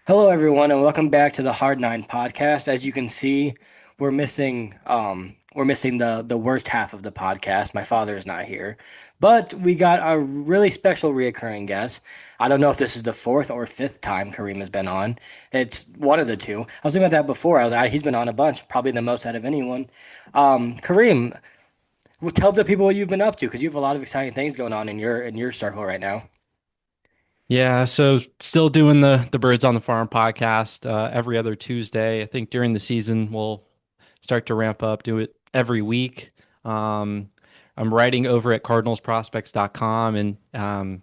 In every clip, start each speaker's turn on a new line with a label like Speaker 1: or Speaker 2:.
Speaker 1: Hello, everyone, and welcome back to the Hard Nine podcast. As you can see, we're missing the worst half of the podcast. My father is not here, but we got a really special reoccurring guest. I don't know if this is the fourth or fifth time Kareem has been on. It's one of the two. I was thinking about that before. He's been on a bunch, probably the most out of anyone. Kareem, tell the people what you've been up to because you have a lot of exciting things going on in your circle right now.
Speaker 2: Yeah, so still doing the Birds on the Farm podcast every other Tuesday. I think during the season we'll start to ramp up, do it every week. Um, I'm writing over at cardinalsprospects.com and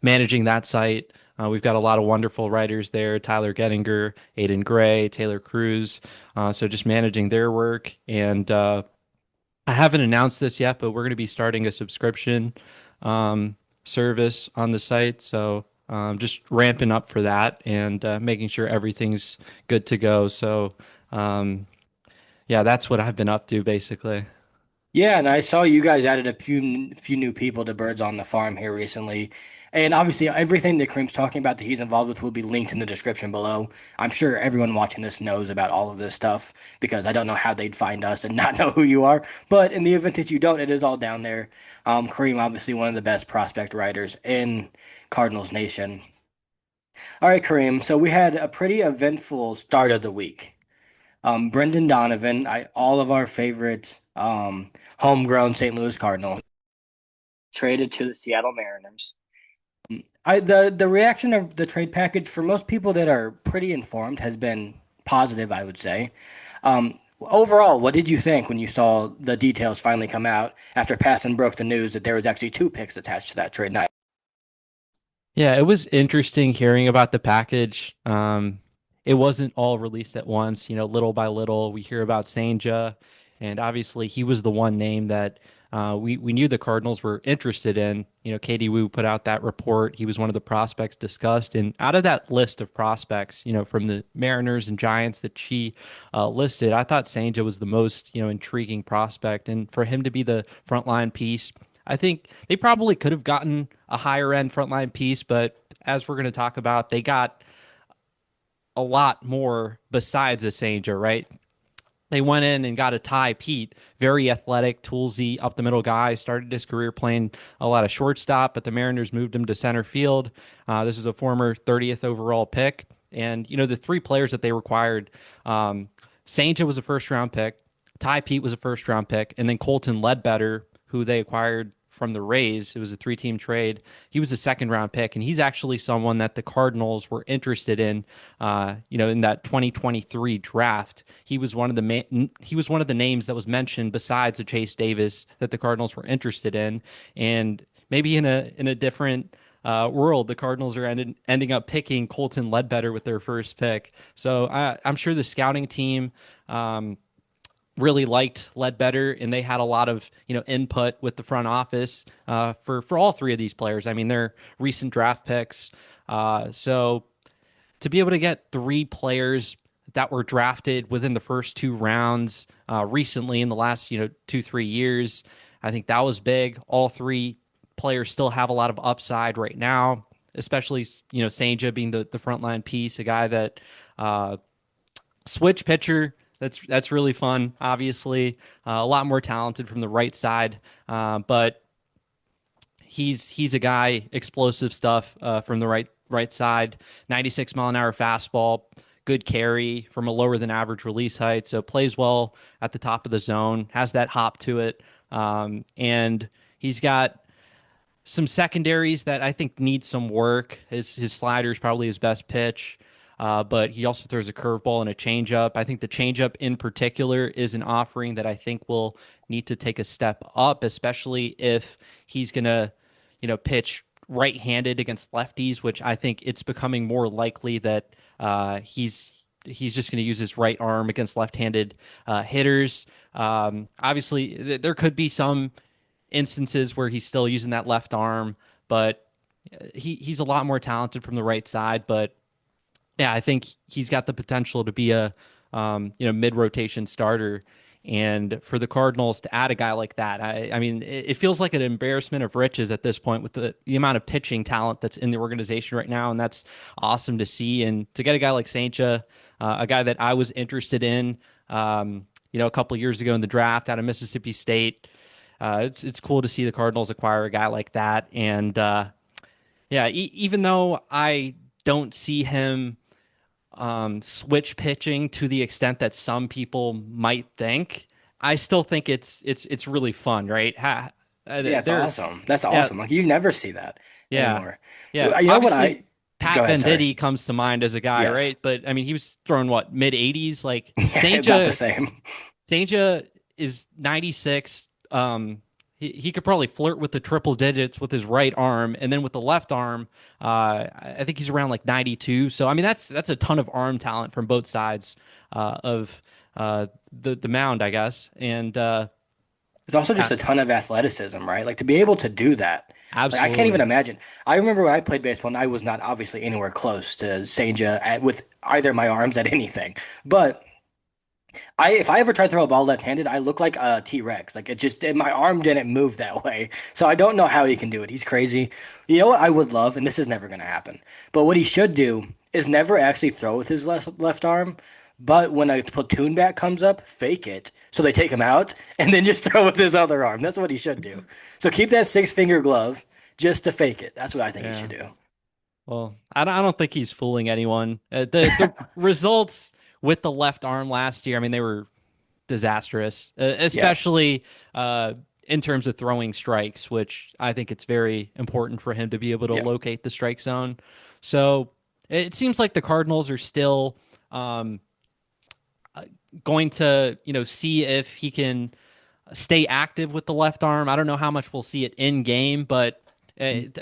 Speaker 2: managing that site. We've got a lot of wonderful writers there: Tyler Gettinger, Aiden Gray, Taylor Cruz. So just managing their work. And I haven't announced this yet, but we're going to be starting a subscription um, service on the site. So just ramping up for that and making sure everything's good to go. So um, yeah, that's what I've been up to basically.
Speaker 1: Yeah, and I saw you guys added a few new people to Birds on the Farm here recently. And obviously everything that Kareem's talking about that he's involved with will be linked in the description below. I'm sure everyone watching this knows about all of this stuff because I don't know how they'd find us and not know who you are. But in the event that you don't, it is all down there. Kareem, obviously one of the best prospect writers in Cardinals Nation. All right, Kareem. So we had a pretty eventful start of the week. Brendan Donovan, all of our favorite homegrown St. Louis Cardinal, traded to the Seattle Mariners. The reaction of the trade package for most people that are pretty informed has been positive, I would say. Overall, what did you think when you saw the details finally come out after Passan broke the news that there was actually two picks attached to that trade? Night.
Speaker 2: Yeah, it was interesting hearing about the package. It wasn't all released at once, little by little. We hear about Sanja, and obviously he was the one name that we knew the Cardinals were interested in. Katie Wu put out that report. He was one of the prospects discussed, and out of that list of prospects, from the Mariners and Giants that she listed, I thought Sanja was the most, intriguing prospect, and for him to be the frontline piece. I think they probably could have gotten a higher end frontline piece, but as we're going to talk about, they got a lot more besides a Sanger, right? They went in and got a Ty Pete, very athletic, toolsy, up the middle guy. Started his career playing a lot of shortstop, but the Mariners moved him to center field. This was a former 30th overall pick. And, the three players that they required, Sanger was a first round pick, Ty Pete was a first round pick, and then Colton Ledbetter, who they acquired from the Rays. It was a three-team trade. He was a second-round pick, and he's actually someone that the Cardinals were interested in. In that 2023 draft, he was one of the names that was mentioned besides a Chase Davis that the Cardinals were interested in. And maybe in a different world, the Cardinals are ending up picking Colton Ledbetter with their first pick. So I'm sure the scouting team. Really liked Ledbetter, and they had a lot of input with the front office for all three of these players. I mean, they're recent draft picks, so to be able to get three players that were drafted within the first two rounds recently in the last 2-3 years, I think that was big. All three players still have a lot of upside right now, especially Sanja being the frontline piece, a guy that switch pitcher. That's really fun. Obviously, a lot more talented from the right side, but he's a guy explosive stuff from the right side. 96 mile an hour fastball, good carry from a lower than average release height. So plays well at the top of the zone. Has that hop to it, and he's got some secondaries that I think need some work. His slider is probably his best pitch, but he also throws a curveball and a changeup. I think the changeup in particular is an offering that I think will need to take a step up, especially if he's gonna, pitch right-handed against lefties, which I think it's becoming more likely that he's just going to use his right arm against left-handed hitters. Obviously, there could be some instances where he's still using that left arm, but he's a lot more talented from the right side. But yeah, I think he's got the potential to be a mid rotation starter. And for the Cardinals to add a guy like that, I mean, it feels like an embarrassment of riches at this point with the amount of pitching talent that's in the organization right now. And that's awesome to see. And to get a guy like Saincha, a guy that I was interested in, a couple of years ago in the draft out of Mississippi State, it's cool to see the Cardinals acquire a guy like that. And yeah, even though I don't see him switch pitching to the extent that some people might think, I still think it's really fun, right?
Speaker 1: Yeah, it's
Speaker 2: There,
Speaker 1: awesome. That's
Speaker 2: yeah,
Speaker 1: awesome. Like you never see that
Speaker 2: yeah,
Speaker 1: anymore.
Speaker 2: yeah.
Speaker 1: You know what
Speaker 2: Obviously,
Speaker 1: I go
Speaker 2: Pat
Speaker 1: ahead, sorry.
Speaker 2: Venditti comes to mind as a guy,
Speaker 1: Yes.
Speaker 2: right? But I mean, he was throwing what mid 80s. Like
Speaker 1: Yeah, not the
Speaker 2: Saintja
Speaker 1: same.
Speaker 2: Saintja is 96. He could probably flirt with the triple digits with his right arm, and then with the left arm, I think he's around like 92. So I mean, that's a ton of arm talent from both sides of the mound, I guess. And
Speaker 1: It's also
Speaker 2: yeah,
Speaker 1: just a ton of athleticism, right? Like to be able to do that. Like I can't even
Speaker 2: absolutely.
Speaker 1: imagine. I remember when I played baseball, and I was not obviously anywhere close to Senja with either my arms at anything. But if I ever try to throw a ball left-handed, I look like a T-Rex. Like my arm didn't move that way. So I don't know how he can do it. He's crazy. You know what I would love, and this is never going to happen. But what he should do is never actually throw with his left arm. But when a platoon bat comes up, fake it. So they take him out and then just throw with his other arm. That's what he should do. So keep that six-finger glove just to fake it. That's what I think he
Speaker 2: Yeah.
Speaker 1: should do.
Speaker 2: Well, I don't think he's fooling anyone. The results with the left arm last year, I mean, they were disastrous,
Speaker 1: Yeah.
Speaker 2: especially in terms of throwing strikes, which I think it's very important for him to be able to
Speaker 1: Yeah.
Speaker 2: locate the strike zone. So it seems like the Cardinals are still um, going to, see if he can stay active with the left arm. I don't know how much we'll see it in game, but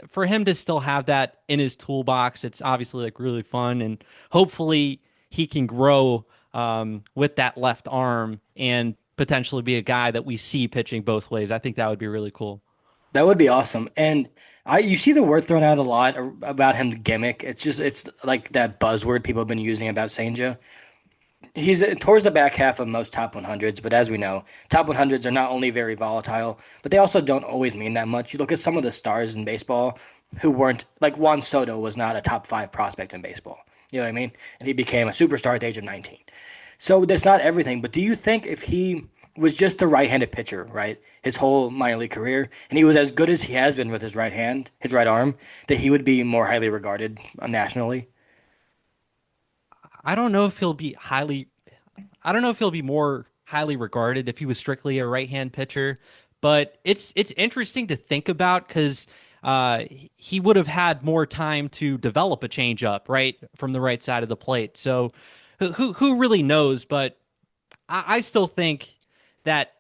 Speaker 2: for him to still have that in his toolbox, it's obviously like really fun, and hopefully he can grow with that left arm and potentially be a guy that we see pitching both ways. I think that would be really cool.
Speaker 1: That would be awesome. And you see the word thrown out a lot about him, the gimmick. It's like that buzzword people have been using about Senja. He's towards the back half of most top 100s, but as we know, top 100s are not only very volatile, but they also don't always mean that much. You look at some of the stars in baseball who weren't like Juan Soto was not a top five prospect in baseball. You know what I mean? And he became a superstar at the age of 19. So that's not everything, but do you think if he was just a right-handed pitcher, right, his whole minor league career, and he was as good as he has been with his right hand, his right arm, that he would be more highly regarded nationally?
Speaker 2: I don't know if he'll be highly I don't know if he'll be more highly regarded if he was strictly a right-hand pitcher, but it's interesting to think about because he would have had more time to develop a changeup right from the right side of the plate. So who really knows? But I still think that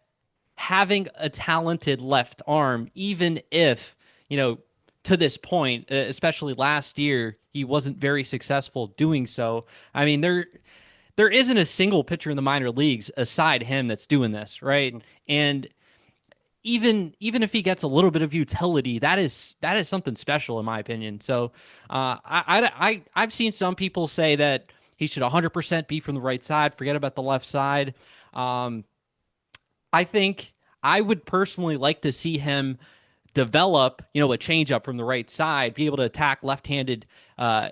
Speaker 2: having a talented left arm, even if to this point, especially last year, he wasn't very successful doing so. I mean, there isn't a single pitcher in the minor leagues aside him that's doing this, right? And even if he gets a little bit of utility, that is something special in my opinion. So I've seen some people say that he should 100% be from the right side, forget about the left side. Um, I think I would personally like to see him develop, a changeup from the right side, be able to attack left-handed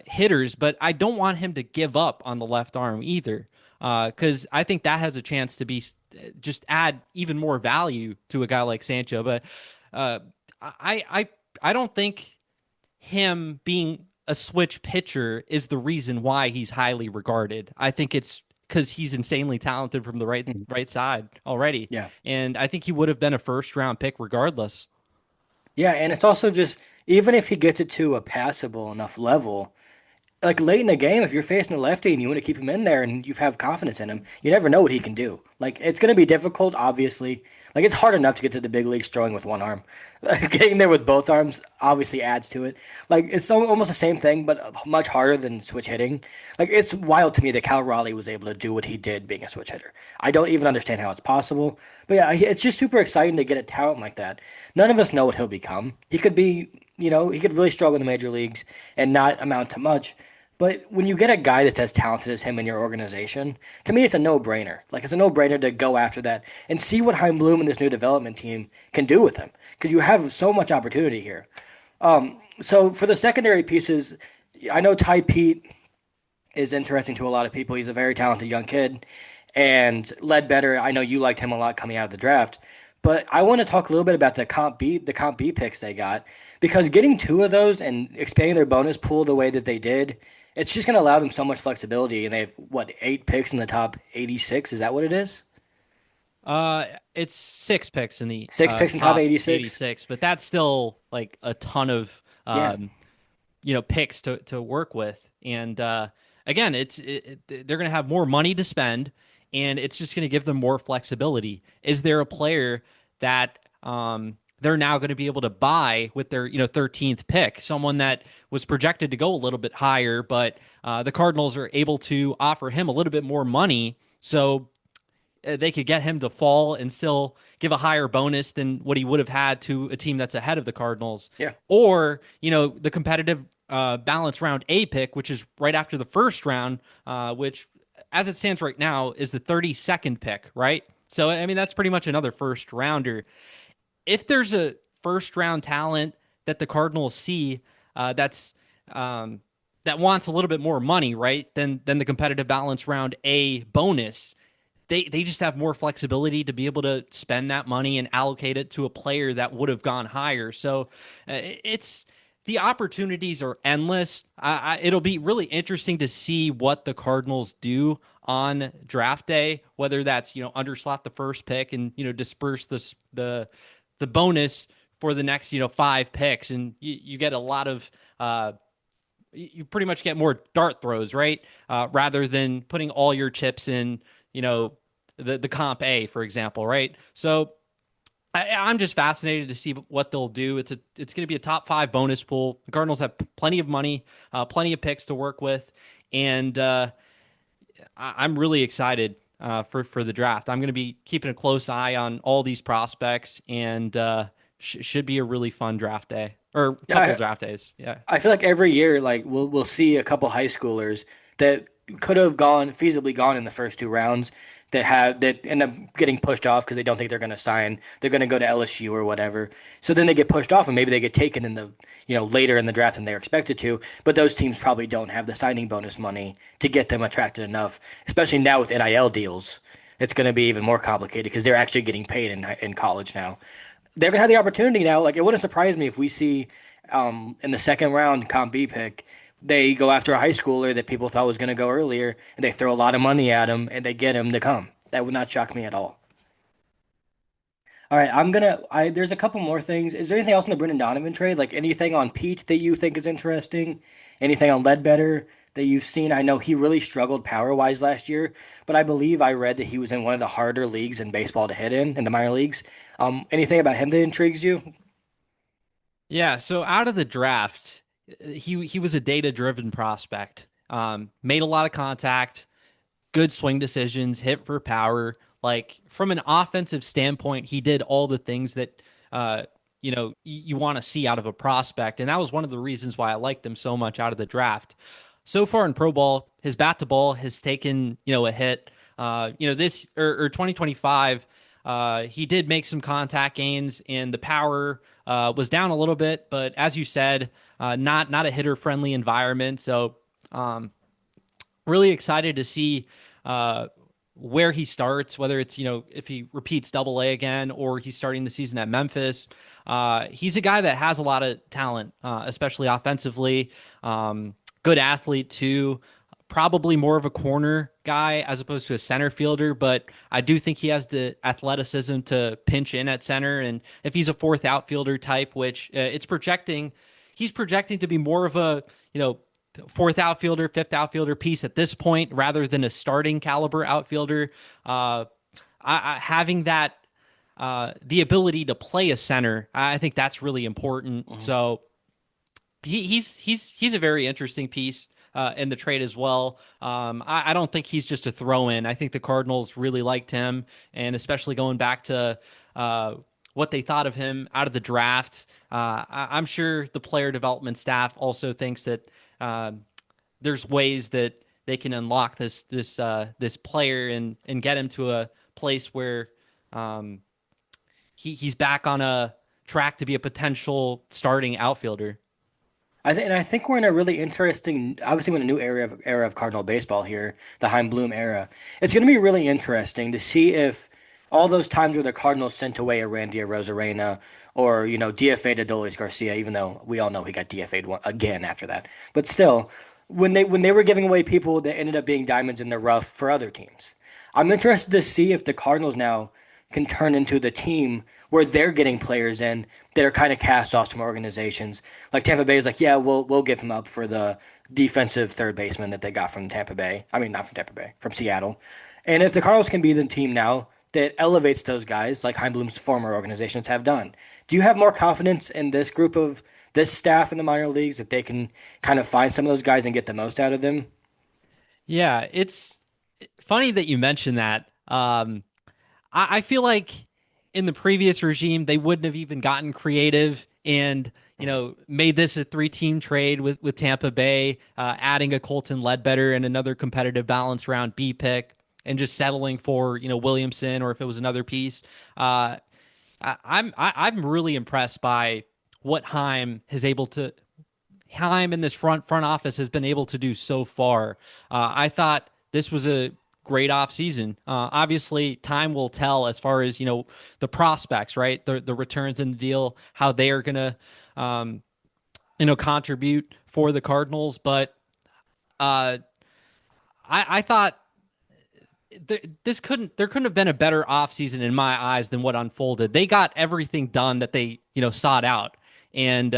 Speaker 2: hitters, but I don't want him to give up on the left arm either, because I think that has a chance to be just add even more value to a guy like Sancho. But uh, I don't think him being a switch pitcher is the reason why he's highly regarded. I think it's because he's insanely talented from the
Speaker 1: Mhm.
Speaker 2: right side already,
Speaker 1: Yeah.
Speaker 2: and I think he would have been a first round pick regardless.
Speaker 1: Yeah, and it's also just even if he gets it to a passable enough level, like late in the game, if you're facing a lefty and you want to keep him in there and you have confidence in him, you never know what he can do. Like it's going to be difficult, obviously. Like it's hard enough to get to the big leagues throwing with one arm. Getting there with both arms obviously adds to it. Like it's almost the same thing, but much harder than switch hitting. Like it's wild to me that Cal Raleigh was able to do what he did being a switch hitter. I don't even understand how it's possible. But yeah, it's just super exciting to get a talent like that. None of us know what he'll become. He could be, he could really struggle in the major leagues and not amount to much. But when you get a guy that's as talented as him in your organization, to me, it's a no-brainer. Like it's a no-brainer to go after that and see what Heim Bloom and this new development team can do with him, because you have so much opportunity here. So for the secondary pieces, I know Ty Pete is interesting to a lot of people. He's a very talented young kid, and Ledbetter, I know you liked him a lot coming out of the draft. But I want to talk a little bit about the comp B picks they got, because getting two of those and expanding their bonus pool the way that they did, it's just going to allow them so much flexibility. And they have what, 8 picks in the top 86? Is that what it is?
Speaker 2: Uh, it's 6 picks in the
Speaker 1: 6 picks in top
Speaker 2: top
Speaker 1: 86?
Speaker 2: 86, but that's still like a ton of
Speaker 1: Yeah,
Speaker 2: picks to work with. And again, they're going to have more money to spend, and it's just going to give them more flexibility. Is there a player that they're now going to be able to buy with their 13th pick? Someone that was projected to go a little bit higher, but the Cardinals are able to offer him a little bit more money, so they could get him to fall and still give a higher bonus than what he would have had to a team that's ahead of the Cardinals.
Speaker 1: yeah.
Speaker 2: Or, the competitive balance round A pick, which is right after the first round, which as it stands right now is the 32nd pick, right? So, I mean, that's pretty much another first rounder. If there's a first round talent that the Cardinals see that's that wants a little bit more money, right? Than the competitive balance round A bonus, they just have more flexibility to be able to spend that money and allocate it to a player that would have gone higher. So it's the opportunities are endless. It'll be really interesting to see what the Cardinals do on draft day, whether that's underslot the first pick and disperse the bonus for the next 5 picks, and you get a lot of you pretty much get more dart throws, right? Rather than putting all your chips in, the comp A, for example, right? So I'm just fascinated to see what they'll do. It's going to be a top 5 bonus pool. The Cardinals have plenty of money, plenty of picks to work with, and I'm really excited for the draft. I'm going to be keeping a close eye on all these prospects, and should be a really fun draft day or couple
Speaker 1: Yeah,
Speaker 2: draft days. Yeah.
Speaker 1: I feel like every year, like we'll see a couple high schoolers that could have gone feasibly gone in the first 2 rounds that end up getting pushed off because they don't think they're going to sign. They're going to go to LSU or whatever. So then they get pushed off and maybe they get taken in the later in the draft than they're expected to. But those teams probably don't have the signing bonus money to get them attracted enough, especially now with NIL deals. It's going to be even more complicated because they're actually getting paid in college now. They're gonna have the opportunity now. Like it wouldn't surprise me if we see in the second round comp B pick, they go after a high schooler that people thought was gonna go earlier, and they throw a lot of money at him, and they get him to come. That would not shock me at all. All right, there's a couple more things. Is there anything else in the Brendan Donovan trade? Like anything on Pete that you think is interesting? Anything on Ledbetter that you've seen? I know he really struggled power wise last year, but I believe I read that he was in one of the harder leagues in baseball to hit in the minor leagues. Anything about him that intrigues you?
Speaker 2: Yeah, so out of the draft, he was a data-driven prospect. Made a lot of contact, good swing decisions, hit for power. Like from an offensive standpoint, he did all the things that you want to see out of a prospect, and that was one of the reasons why I liked him so much out of the draft. So far in pro ball, his bat to ball has taken a hit. This or 2025, he did make some contact gains, and the power was down a little bit. But as you said, not a hitter friendly environment. So um, really excited to see where he starts, whether it's, if he repeats double A again or he's starting the season at Memphis. He's a guy that has a lot of talent, especially offensively. Good athlete, too. Probably more of a corner guy as opposed to a center fielder, but I do think he has the athleticism to pinch in at center. And if he's a fourth outfielder type, which he's projecting to be more of a, fourth outfielder, fifth outfielder piece at this point rather than a starting caliber outfielder. Having that the ability to play a center, I think that's really important.
Speaker 1: Mhm.
Speaker 2: So he's a very interesting piece in the trade as well. I don't think he's just a throw in. I think the Cardinals really liked him, and especially going back to what they thought of him out of the draft. I'm sure the player development staff also thinks that there's ways that they can unlock this player and get him to a place where um, he's back on a track to be a potential starting outfielder.
Speaker 1: I think we're in a really interesting, obviously, we're in a new era of Cardinal baseball here, the Heim Bloom era. It's going to be really interesting to see if all those times where the Cardinals sent away a Randy Arozarena or DFA'd Adolis Garcia, even though we all know he got DFA'd again after that, but still, when they were giving away people that ended up being diamonds in the rough for other teams, I'm interested to see if the Cardinals now can turn into the team where they're getting players in that are kind of cast off from organizations. Like Tampa Bay is like, yeah, we'll give him up for the defensive third baseman that they got from Tampa Bay. I mean, not from Tampa Bay, from Seattle. And if the Cardinals can be the team now that elevates those guys, like Heimblum's former organizations have done, do you have more confidence in this group of this staff in the minor leagues that they can kind of find some of those guys and get the most out of them?
Speaker 2: Yeah, it's funny that you mentioned that. I feel like in the previous regime, they wouldn't have even gotten creative and made this a three-team trade with Tampa Bay, adding a Colton Ledbetter and another competitive balance round B pick, and just settling for Williamson, or if it was another piece. Uh, I'm really impressed by what Heim in this front office has been able to do so far. I thought this was a great offseason. Obviously, time will tell as far as the prospects, right? The returns in the deal, how they are going to contribute for the Cardinals. But uh, I thought there couldn't have been a better offseason in my eyes than what unfolded. They got everything done that they sought out, and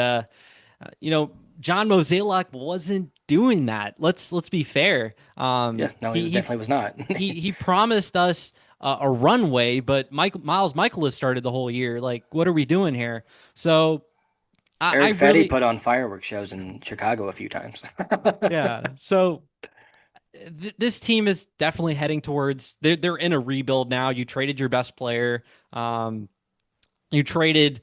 Speaker 2: you know, John Mozeliak wasn't doing that. Let's be fair.
Speaker 1: Yeah, no,
Speaker 2: He
Speaker 1: he
Speaker 2: he
Speaker 1: definitely was not.
Speaker 2: he promised us a runway, but Miles Michaelis started the whole year. Like, what are we doing here? So I
Speaker 1: Eric Fetty
Speaker 2: really,
Speaker 1: put on fireworks shows in Chicago a few times.
Speaker 2: yeah. So this team is definitely heading towards. They're in a rebuild now. You traded your best player. Um, you traded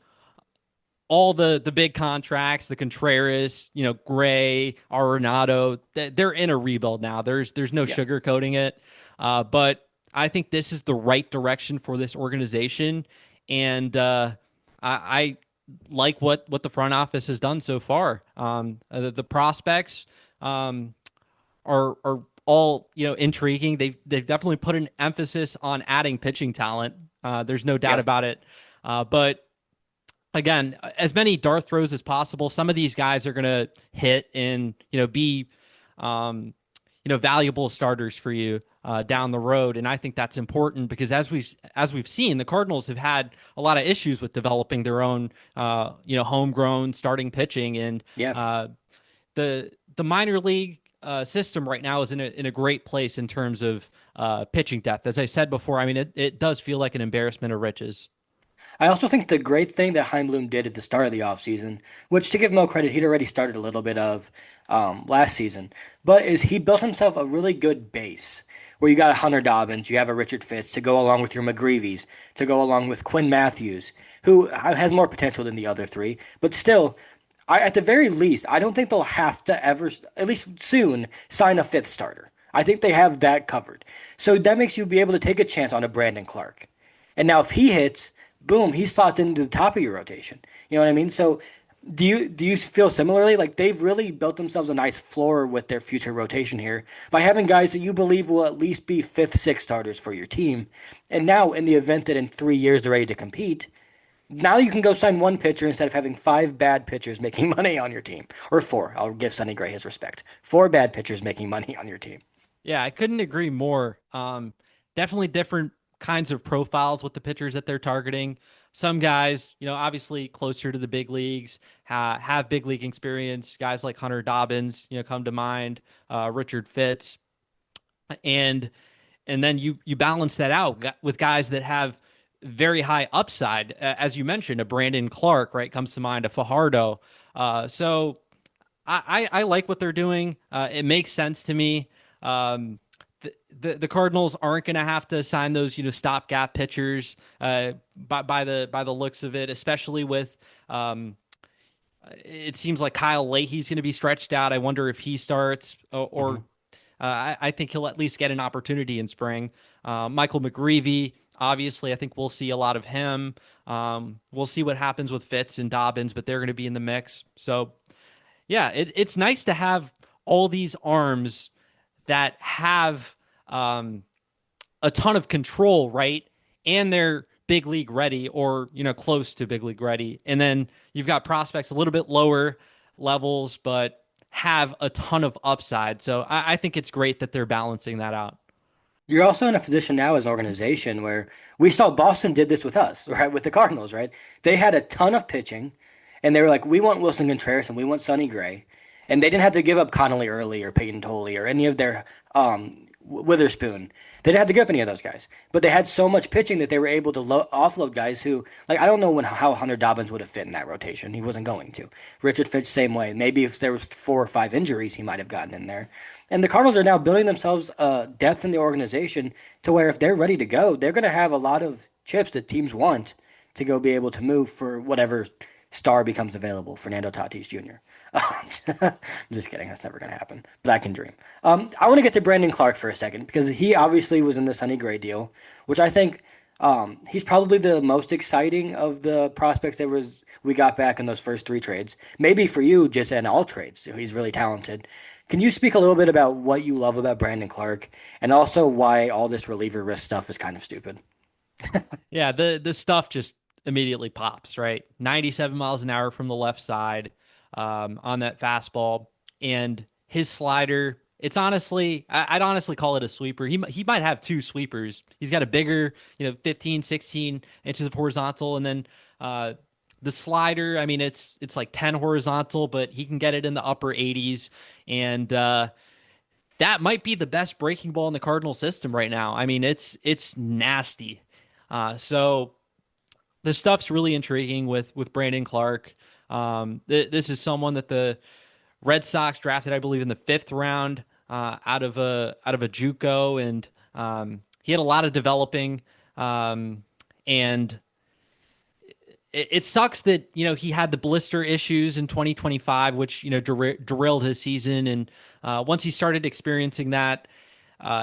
Speaker 2: all the big contracts, the Contreras, Gray, Arenado, they're in a rebuild now. There's no
Speaker 1: Yeah.
Speaker 2: sugarcoating it. But I think this is the right direction for this organization, and I like what the front office has done so far. The prospects are all intriguing. They've definitely put an emphasis on adding pitching talent. There's no doubt
Speaker 1: Yeah.
Speaker 2: about it. But again, as many dart throws as possible. Some of these guys are going to hit and be um, valuable starters for you down the road, and I think that's important because as we've seen, the Cardinals have had a lot of issues with developing their own homegrown starting pitching, and
Speaker 1: Yeah.
Speaker 2: uh, the minor league. System right now is in a great place in terms of pitching depth. As I said before, I mean it does feel like an embarrassment of riches.
Speaker 1: I also think the great thing that Heimblum did at the start of the offseason, which to give Mo credit, he'd already started a little bit of last season, but is he built himself a really good base where you got a Hunter Dobbins, you have a Richard Fitz to go along with your McGreevy's, to go along with Quinn Matthews, who has more potential than the other three, but still. At the very least, I don't think they'll have to ever, at least soon, sign a fifth starter. I think they have that covered. So that makes you be able to take a chance on a Brandon Clark. And now if he hits, boom, he slots into the top of your rotation. You know what I mean? So do you feel similarly? Like they've really built themselves a nice floor with their future rotation here by having guys that you believe will at least be fifth, sixth starters for your team. And now in the event that in 3 years they're ready to compete, now you can go sign one pitcher instead of having five bad pitchers making money on your team. Or four. I'll give Sonny Gray his respect. Four bad pitchers making money on your team.
Speaker 2: Yeah, I couldn't agree more. Definitely different kinds of profiles with the pitchers that they're targeting. Some guys, obviously closer to the big leagues, have big league experience. Guys like Hunter Dobbins, come to mind. Richard Fitz, and then you balance that out with guys that have very high upside, as you mentioned. A Brandon Clark, right, comes to mind. A Fajardo. So I like what they're doing. It makes sense to me. Um, the Cardinals aren't going to have to sign those stopgap pitchers by the looks of it, especially with It seems like Kyle Leahy's going to be stretched out. I wonder if he starts,
Speaker 1: Mhm.
Speaker 2: I think he'll at least get an opportunity in spring. Michael McGreevy, obviously, I think we'll see a lot of him. We'll see what happens with Fitz and Dobbins, but they're going to be in the mix. So, yeah, it's nice to have all these arms that have um, a ton of control, right? And they're big league ready or, close to big league ready. And then you've got prospects a little bit lower levels, but have a ton of upside. So I think it's great that they're balancing that out.
Speaker 1: You're also in a position now as an organization where we saw Boston did this with us, right? With the Cardinals, right? They had a ton of pitching, and they were like, we want Wilson Contreras and we want Sonny Gray. And they didn't have to give up Connolly early or Peyton Tolley or any of their Witherspoon. They didn't have to give up any of those guys. But they had so much pitching that they were able to offload guys who, like, I don't know how Hunter Dobbins would have fit in that rotation. He wasn't going to. Richard Fitz, same way. Maybe if there was 4 or 5 injuries, he might have gotten in there. And the Cardinals are now building themselves depth in the organization to where if they're ready to go, they're going to have a lot of chips that teams want to go be able to move for whatever star becomes available. Fernando Tatis Jr. I'm just kidding. That's never going to happen, but I can dream. I want to get to Brandon Clark for a second because he obviously was in the Sonny Gray deal, which I think he's probably the most exciting of the prospects that we got back in those first 3 trades. Maybe for you, just in all trades. He's really talented. Can you speak a little bit about what you love about Brandon Clark and also why all this reliever risk stuff is kind of stupid?
Speaker 2: Yeah, the stuff just immediately pops, right? 97 miles an hour from the left side on that fastball. And his slider, it's honestly, I'd honestly call it a sweeper. He might have two sweepers. He's got a bigger, 15, 16 inches of horizontal. And then the slider, I mean, it's like 10 horizontal, but he can get it in the upper 80s. And that might be the best breaking ball in the Cardinal system right now. I mean, it's nasty. So the stuff's really intriguing with Brandon Clark. This is someone that the Red Sox drafted, I believe, in the 5th round out of a JUCO, and he had a lot of developing. And it sucks that he had the blister issues in 2025, which derailed his season. And once he started experiencing that,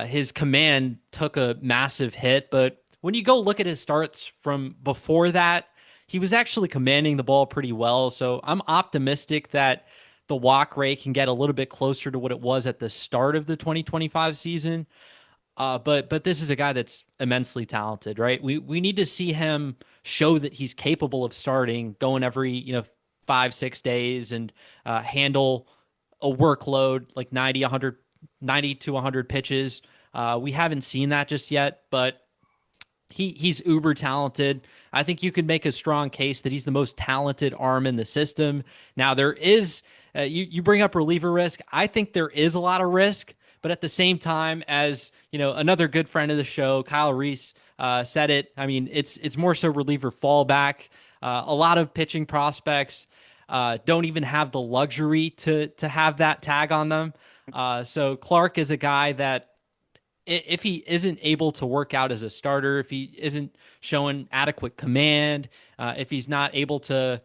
Speaker 2: his command took a massive hit. But when you go look at his starts from before that, he was actually commanding the ball pretty well. So I'm optimistic that the walk rate can get a little bit closer to what it was at the start of the 2025 season. But this is a guy that's immensely talented, right? We need to see him show that he's capable of starting, going every 5 6 days, and handle a workload like 90 to 100 pitches. We haven't seen that just yet, but he's uber talented. I think you could make a strong case that he's the most talented arm in the system. Now there is you bring up reliever risk. I think there is a lot of risk, but at the same time, as another good friend of the show, Kyle Reese, said it. I mean, it's more so reliever fallback. A lot of pitching prospects don't even have the luxury to have that tag on them. So Clark is a guy that if he isn't able to work out as a starter, if he isn't showing adequate command, if he's not able to,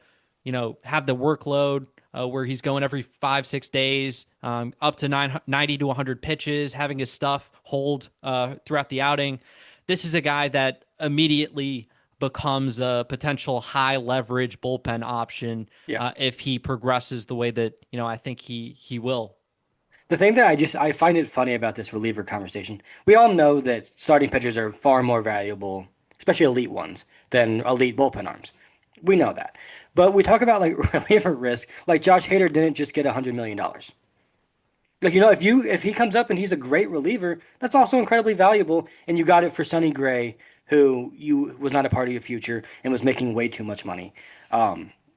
Speaker 2: have the workload where he's going every 5 6 days, up to 90 to 100 pitches, having his stuff hold throughout the outing, this is a guy that immediately becomes a potential high leverage bullpen option
Speaker 1: Yeah.
Speaker 2: if he progresses the way that I think he will.
Speaker 1: The thing that I find it funny about this reliever conversation, we all know that starting pitchers are far more valuable, especially elite ones, than elite bullpen arms. We know that. But we talk about like reliever risk, like Josh Hader didn't just get $100 million. Like if he comes up and he's a great reliever, that's also incredibly valuable, and you got it for Sonny Gray, who you was not a part of your future and was making way too much money.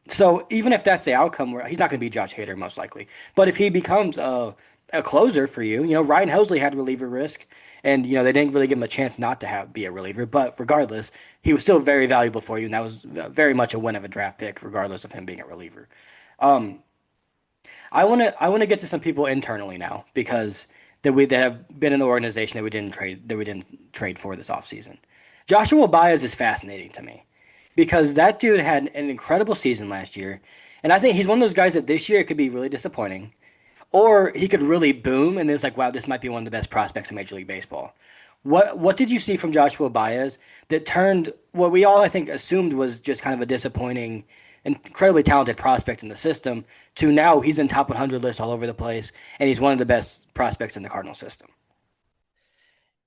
Speaker 1: So even if that's the outcome, where he's not going to be Josh Hader most likely, but if he becomes a closer for you, Ryan Helsley had reliever risk, and they didn't really give him a chance not to be a reliever. But regardless, he was still very valuable for you, and that was very much a win of a draft pick, regardless of him being a reliever. Um, I want to get to some people internally now because that have been in the organization that we didn't trade for this offseason. Joshua Baez is fascinating to me because that dude had an incredible season last year. And I think he's one of those guys that this year could be really disappointing, or he could really boom, and it's like, wow, this might be one of the best prospects in Major League Baseball. What did you see from Joshua Baez that turned what we all I think assumed was just kind of a disappointing, incredibly talented prospect in the system to now he's in top 100 lists all over the place, and he's one of the best prospects in the Cardinal system.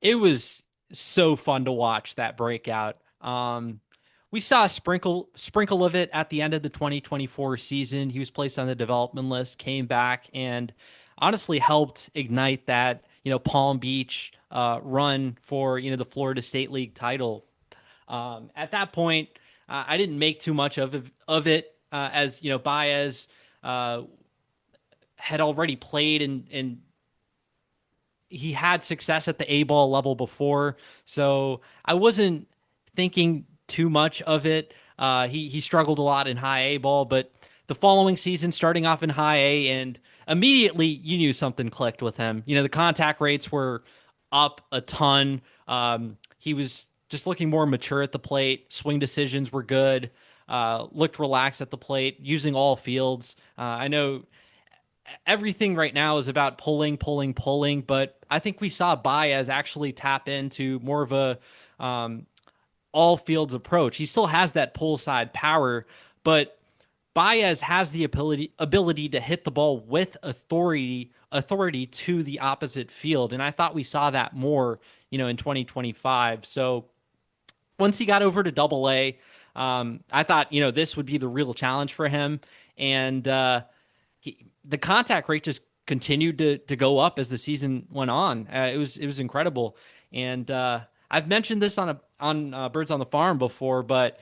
Speaker 2: It was so fun to watch that breakout. We saw a sprinkle of it at the end of the 2024 season. He was placed on the development list, came back, and honestly helped ignite that Palm Beach run for the Florida State League title. At that point, I didn't make too much of it as Baez uh, had already played and he had success at the A ball level before, so I wasn't thinking too much of it. He struggled a lot in high A ball, but the following season, starting off in high A, and immediately you knew something clicked with him. The contact rates were up a ton. He was just looking more mature at the plate. Swing decisions were good. Looked relaxed at the plate, using all fields. I know everything right now is about pulling, pulling, pulling, but I think we saw Baez actually tap into more of a um, all fields approach. He still has that pull side power, but Baez has the ability to hit the ball with authority to the opposite field, and I thought we saw that more, in 2025. So once he got over to Double A, I thought this would be the real challenge for him, and the contact rate just continued to go up as the season went on. It was incredible, and I've mentioned this on Birds on the Farm before, but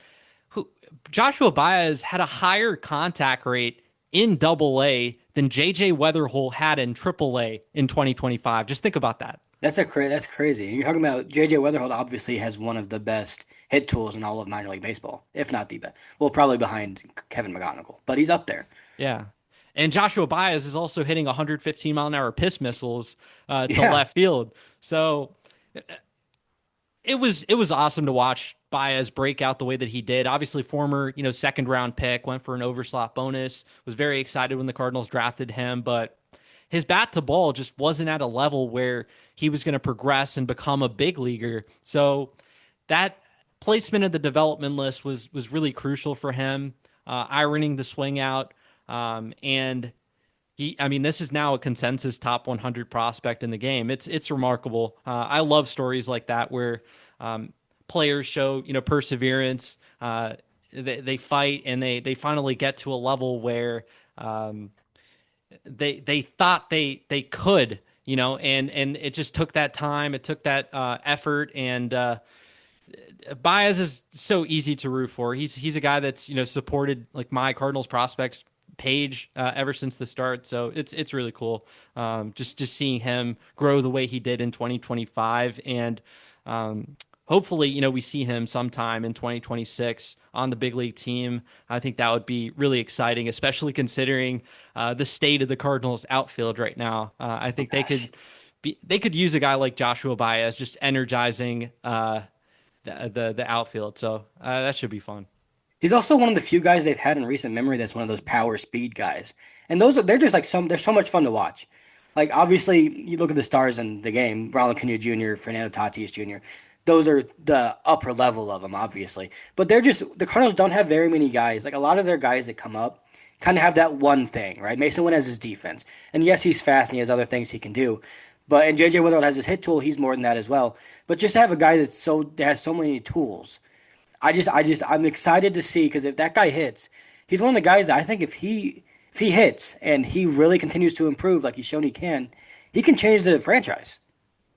Speaker 2: who, Joshua Baez had a higher contact rate in Double A than JJ Wetherholt had in Triple A in 2025. Just think about that.
Speaker 1: That's crazy. You're talking about JJ Wetherholt obviously has one of the best hit tools in all of minor league baseball, if not the best. Well, probably behind Kevin McGonigal, but he's up there.
Speaker 2: Yeah. And Joshua Baez is also hitting 115-mile-an-hour piss missiles to
Speaker 1: Yeah,
Speaker 2: left field. So it was awesome to watch Baez break out the way that he did. Obviously, former second round pick, went for an overslot bonus. Was very excited when the Cardinals drafted him, but his bat to ball just wasn't at a level where he was going to progress and become a big leaguer. So that placement of the development list was really crucial for him. Ironing the swing out, and I mean, this is now a consensus top 100 prospect in the game. It's remarkable. I love stories like that where players show perseverance. They fight and they finally get to a level where um, they thought they could. And it just took that time. It took that effort, and Baez is so easy to root for. He's a guy that's supported like my Cardinals prospects page ever since the start. So it's really cool. Just seeing him grow the way he did in 2025, and hopefully we see him sometime in 2026 on the big league team. I think that would be really exciting, especially considering the state of the Cardinals outfield right now. I
Speaker 1: oh
Speaker 2: think
Speaker 1: gosh.
Speaker 2: they could use a guy like Joshua Baez just energizing the outfield. So that should be fun.
Speaker 1: He's also one of the few guys they've had in recent memory that's one of those power speed guys. And they're just like they're so much fun to watch. Like obviously you look at the stars in the game, Ronald Acuna Jr., Fernando Tatis Jr. Those are the upper level of them, obviously. But they're just the Cardinals don't have very many guys. Like a lot of their guys that come up kind of have that one thing, right? Mason Winn has his defense. And yes, he's fast and he has other things he can do. But and JJ Wetherell has his hit tool, he's more than that as well. But just to have a guy that has so many tools I'm excited to see because if that guy hits, he's one of the guys that I think if he hits and he really continues to improve like he's shown he can change the franchise.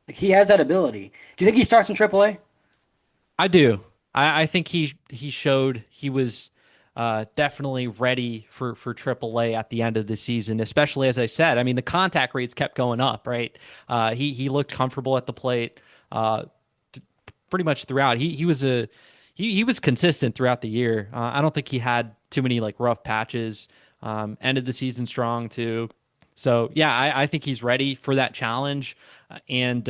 Speaker 1: Like he has that ability. Do you think he starts in AAA?
Speaker 2: I do. I think he showed he was definitely ready for AAA at the end of the season, especially as I said. I mean, the contact rates kept going up, right? He looked comfortable at the plate uh, pretty much throughout. He was consistent throughout the year. I don't think he had too many like rough patches. Ended the season strong too. So yeah, I think he's ready for that challenge, and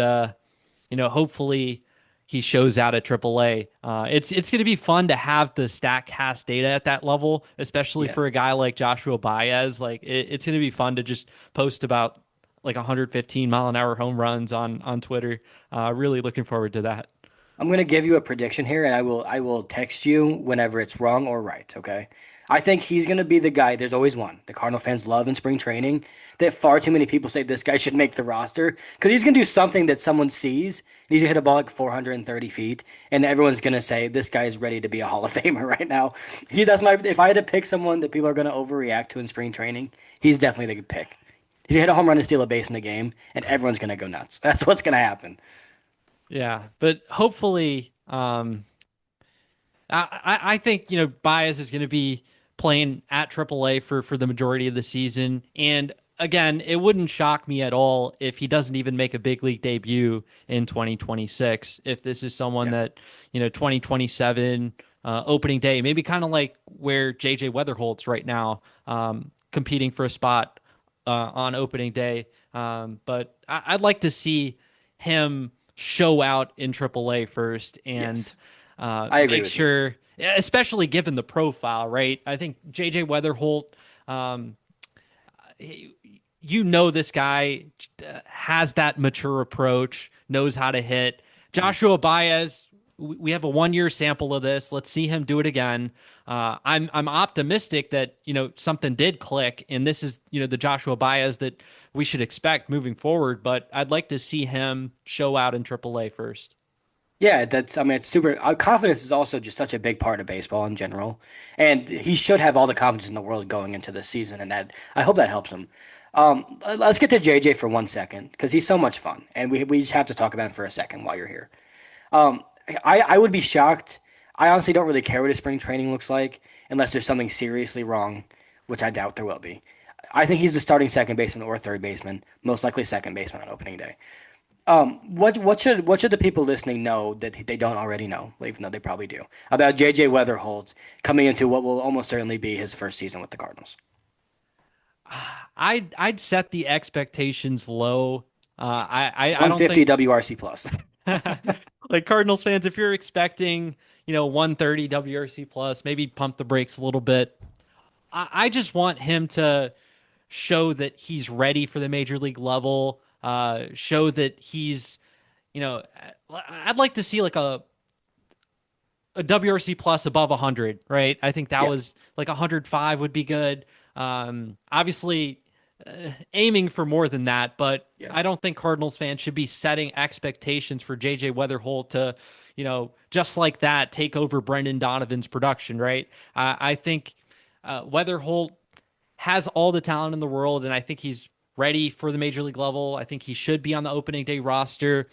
Speaker 2: hopefully. he shows out at AAA. It's going to be fun to have the Statcast data at that level, especially
Speaker 1: Yeah.
Speaker 2: for a guy like Joshua Baez. Like it's going to be fun to just post about like 115-mile-an-hour home runs on Twitter. Really looking forward to that.
Speaker 1: I'm gonna give you a prediction here, and I will text you whenever it's wrong or right. Okay. I think he's gonna be the guy. There's always one. The Cardinal fans love in spring training that far too many people say this guy should make the roster because he's gonna do something that someone sees. And he's gonna hit a ball like 430 feet, and everyone's gonna say this guy is ready to be a Hall of Famer right now. That's my. If I had to pick someone that people are gonna overreact to in spring training, he's definitely the good pick. He's gonna hit a home run and steal a base in the game, and everyone's gonna go nuts. That's what's gonna happen.
Speaker 2: Yeah, but hopefully, I think Baez is going to be playing at AAA for the majority of the season, and again, it wouldn't shock me at all if he doesn't even make a big league debut in 2026. If this is someone
Speaker 1: Yeah.
Speaker 2: that 2027 opening day, maybe kind of like where JJ Weatherholt's right now, competing for a spot on opening day. But I'd like to see him show out in AAA first and
Speaker 1: Yes. I agree
Speaker 2: make
Speaker 1: with you.
Speaker 2: sure, especially given the profile, right? I think JJ Weatherholt, um, this guy has that mature approach, knows how to hit.
Speaker 1: Mhm.
Speaker 2: Joshua Baez, we have a 1 year sample of this. Let's see him do it again. I'm optimistic that something did click, and this is the Joshua Baez that we should expect moving forward. But I'd like to see him show out in AAA first.
Speaker 1: Yeah, I mean, it's super. Confidence is also just such a big part of baseball in general. And he should have all the confidence in the world going into this season. And I hope that helps him. Let's get to JJ for 1 second because he's so much fun. And we just have to talk about him for a second while you're here. Um, I would be shocked. I honestly don't really care what his spring training looks like unless there's something seriously wrong, which I doubt there will be. I think he's the starting second baseman or third baseman, most likely second baseman on opening day. What should the people listening know that they don't already know, even though they probably do, about JJ Weatherholt coming into what will almost certainly be his first season with the Cardinals?
Speaker 2: I'd set the expectations low. I don't
Speaker 1: 150
Speaker 2: think
Speaker 1: WRC plus.
Speaker 2: like Cardinals fans, if you're expecting 130 WRC plus, maybe pump the brakes a little bit. I just want him to show that he's ready for the major league level. Show that he's you know I'd like to see like a WRC plus above 100, right? I think that
Speaker 1: Yeah,
Speaker 2: was like 105 would be good. Obviously, aiming for more than that, but
Speaker 1: yeah.
Speaker 2: I don't think Cardinals fans should be setting expectations for JJ Weatherholt to, just like that, take over Brendan Donovan's production, right? I think Weatherholt has all the talent in the world, and I think he's ready for the major league level. I think he should be on the opening day roster,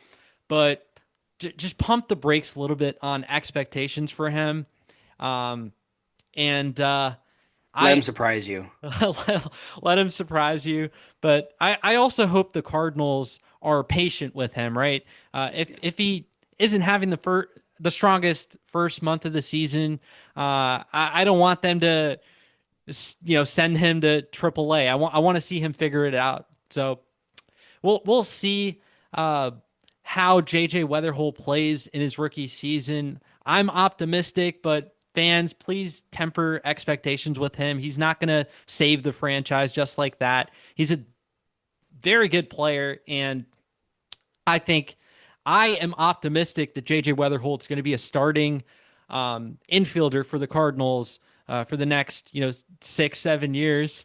Speaker 2: but just pump the brakes a little bit on expectations for him. Um, and
Speaker 1: Let him
Speaker 2: I
Speaker 1: surprise you.
Speaker 2: let him surprise you. But I also hope the Cardinals are patient with him, right? If he isn't having the strongest first month of the season, I don't want them to send him to AAA. I want to see him figure it out. So we'll see how JJ Weatherholt plays in his rookie season. I'm optimistic, but fans, please temper expectations with him. He's not going to save the franchise just like that. He's a very good player, and I am optimistic that JJ Weatherholt's going to be a starting infielder for the Cardinals for the next 6-7 years.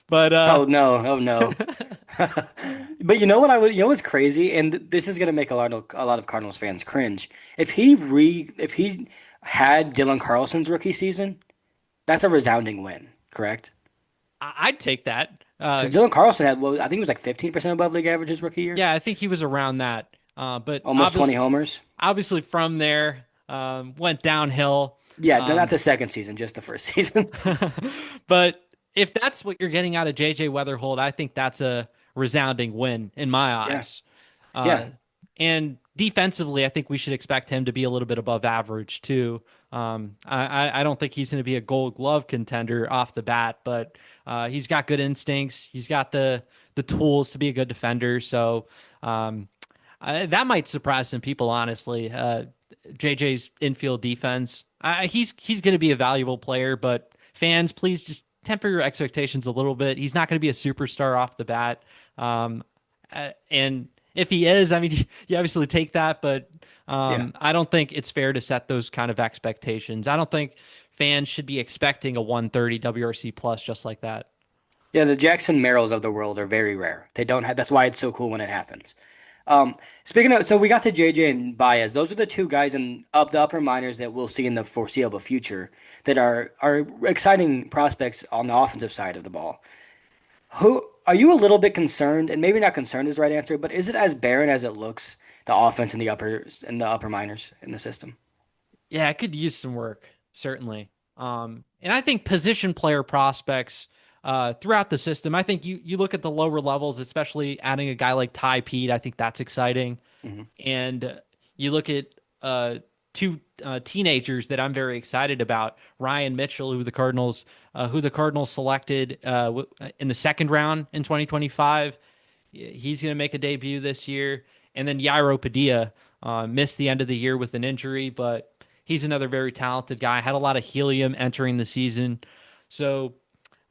Speaker 2: But
Speaker 1: Oh no, oh no. But you know what you know what's crazy, and this is gonna make a lot of Cardinals fans cringe. If he had Dylan Carlson's rookie season, that's a resounding win, correct?
Speaker 2: I'd take that.
Speaker 1: Because Dylan Carlson had, well, I think it was like 15% above league average his rookie year,
Speaker 2: Yeah, I think he was around that. But
Speaker 1: almost 20 homers.
Speaker 2: obviously from there went downhill.
Speaker 1: Yeah, not
Speaker 2: Um,
Speaker 1: the second season, just the first season.
Speaker 2: but if that's what you're getting out of JJ Weatherholt, I think that's a resounding win in my
Speaker 1: Yeah,
Speaker 2: eyes. Uh,
Speaker 1: yeah.
Speaker 2: and defensively, I think we should expect him to be a little bit above average too. I don't think he's going to be a Gold Glove contender off the bat, but he's got good instincts. He's got the tools to be a good defender. So That might surprise some people, honestly. JJ's infield defense. He's going to be a valuable player, but fans, please just temper your expectations a little bit. He's not going to be a superstar off the bat. Um, and if he is, I mean, you obviously take that, but
Speaker 1: Yeah.
Speaker 2: I don't think it's fair to set those kind of expectations. I don't think fans should be expecting a 130 WRC plus just like that.
Speaker 1: Yeah, the Jackson Merrills of the world are very rare. They don't have, that's why it's so cool when it happens. Speaking of, so we got to JJ and Baez. Those are the two guys in up the upper minors that we'll see in the foreseeable future that are exciting prospects on the offensive side of the ball. Who are you a little bit concerned, and maybe not concerned is the right answer, but is it as barren as it looks, the offense in the upper minors in the system?
Speaker 2: Yeah, it could use some work, certainly. And I think position player prospects throughout the system. I think you look at the lower levels, especially adding a guy like Ty Pete. I think that's exciting.
Speaker 1: Hmm.
Speaker 2: And you look at two teenagers that I'm very excited about. Ryan Mitchell, who the Cardinals selected in the second round in 2025. He's going to make a debut this year. And then Yairo Padilla missed the end of the year with an injury, but he's another very talented guy. Had a lot of helium entering the season. So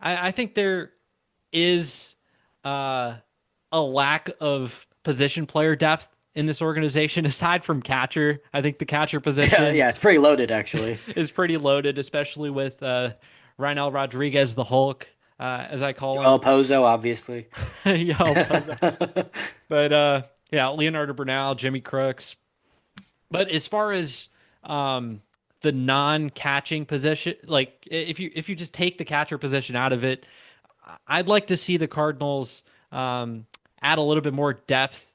Speaker 2: I think there is a lack of position player depth in this organization aside from catcher. I think the catcher
Speaker 1: Yeah,
Speaker 2: position
Speaker 1: yeah, it's pretty loaded actually.
Speaker 2: is pretty loaded, especially with Reinel Rodriguez, the Hulk, as I call
Speaker 1: Joel
Speaker 2: him.
Speaker 1: Pozo, obviously.
Speaker 2: Yo, but yeah, Leonardo Bernal, Jimmy Crooks. But as far as um, the non-catching position, like if you just take the catcher position out of it, I'd like to see the Cardinals add a little bit more depth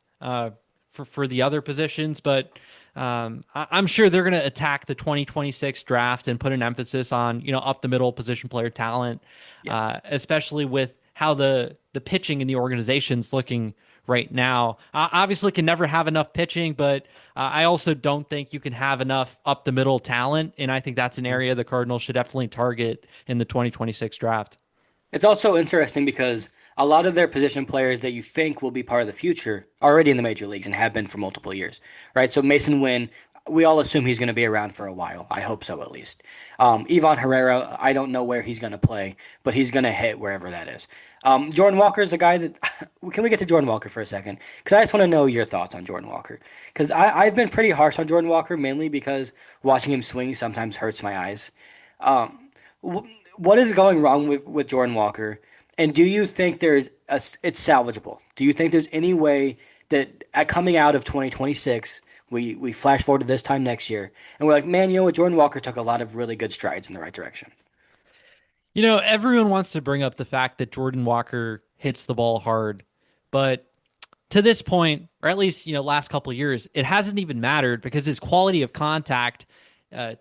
Speaker 2: for the other positions, but I'm sure they're going to attack the 2026 draft and put an emphasis on up the middle position player talent,
Speaker 1: Yeah.
Speaker 2: especially with how the pitching in the organization's looking right now. Obviously, can never have enough pitching, but I also don't think you can have enough up the middle talent, and I think that's an area the Cardinals should definitely target in the 2026 draft.
Speaker 1: It's also interesting because a lot of their position players that you think will be part of the future are already in the major leagues and have been for multiple years, right? So Mason Winn, we all assume he's going to be around for a while. I hope so, at least. Ivan Herrera, I don't know where he's going to play, but he's going to hit wherever that is. Jordan Walker is a guy that. Can we get to Jordan Walker for a second? Because I just want to know your thoughts on Jordan Walker. Because I've been pretty harsh on Jordan Walker, mainly because watching him swing sometimes hurts my eyes. Um, what is going wrong with Jordan Walker? And do you think it's salvageable? Do you think there's any way that coming out of 2026, we flash forward to this time next year, and we're like, man, you know what? Jordan Walker took a lot of really good strides in the right direction.
Speaker 2: Everyone wants to bring up the fact that Jordan Walker hits the ball hard, but to this point, or at least last couple of years, it hasn't even mattered because his quality of contact,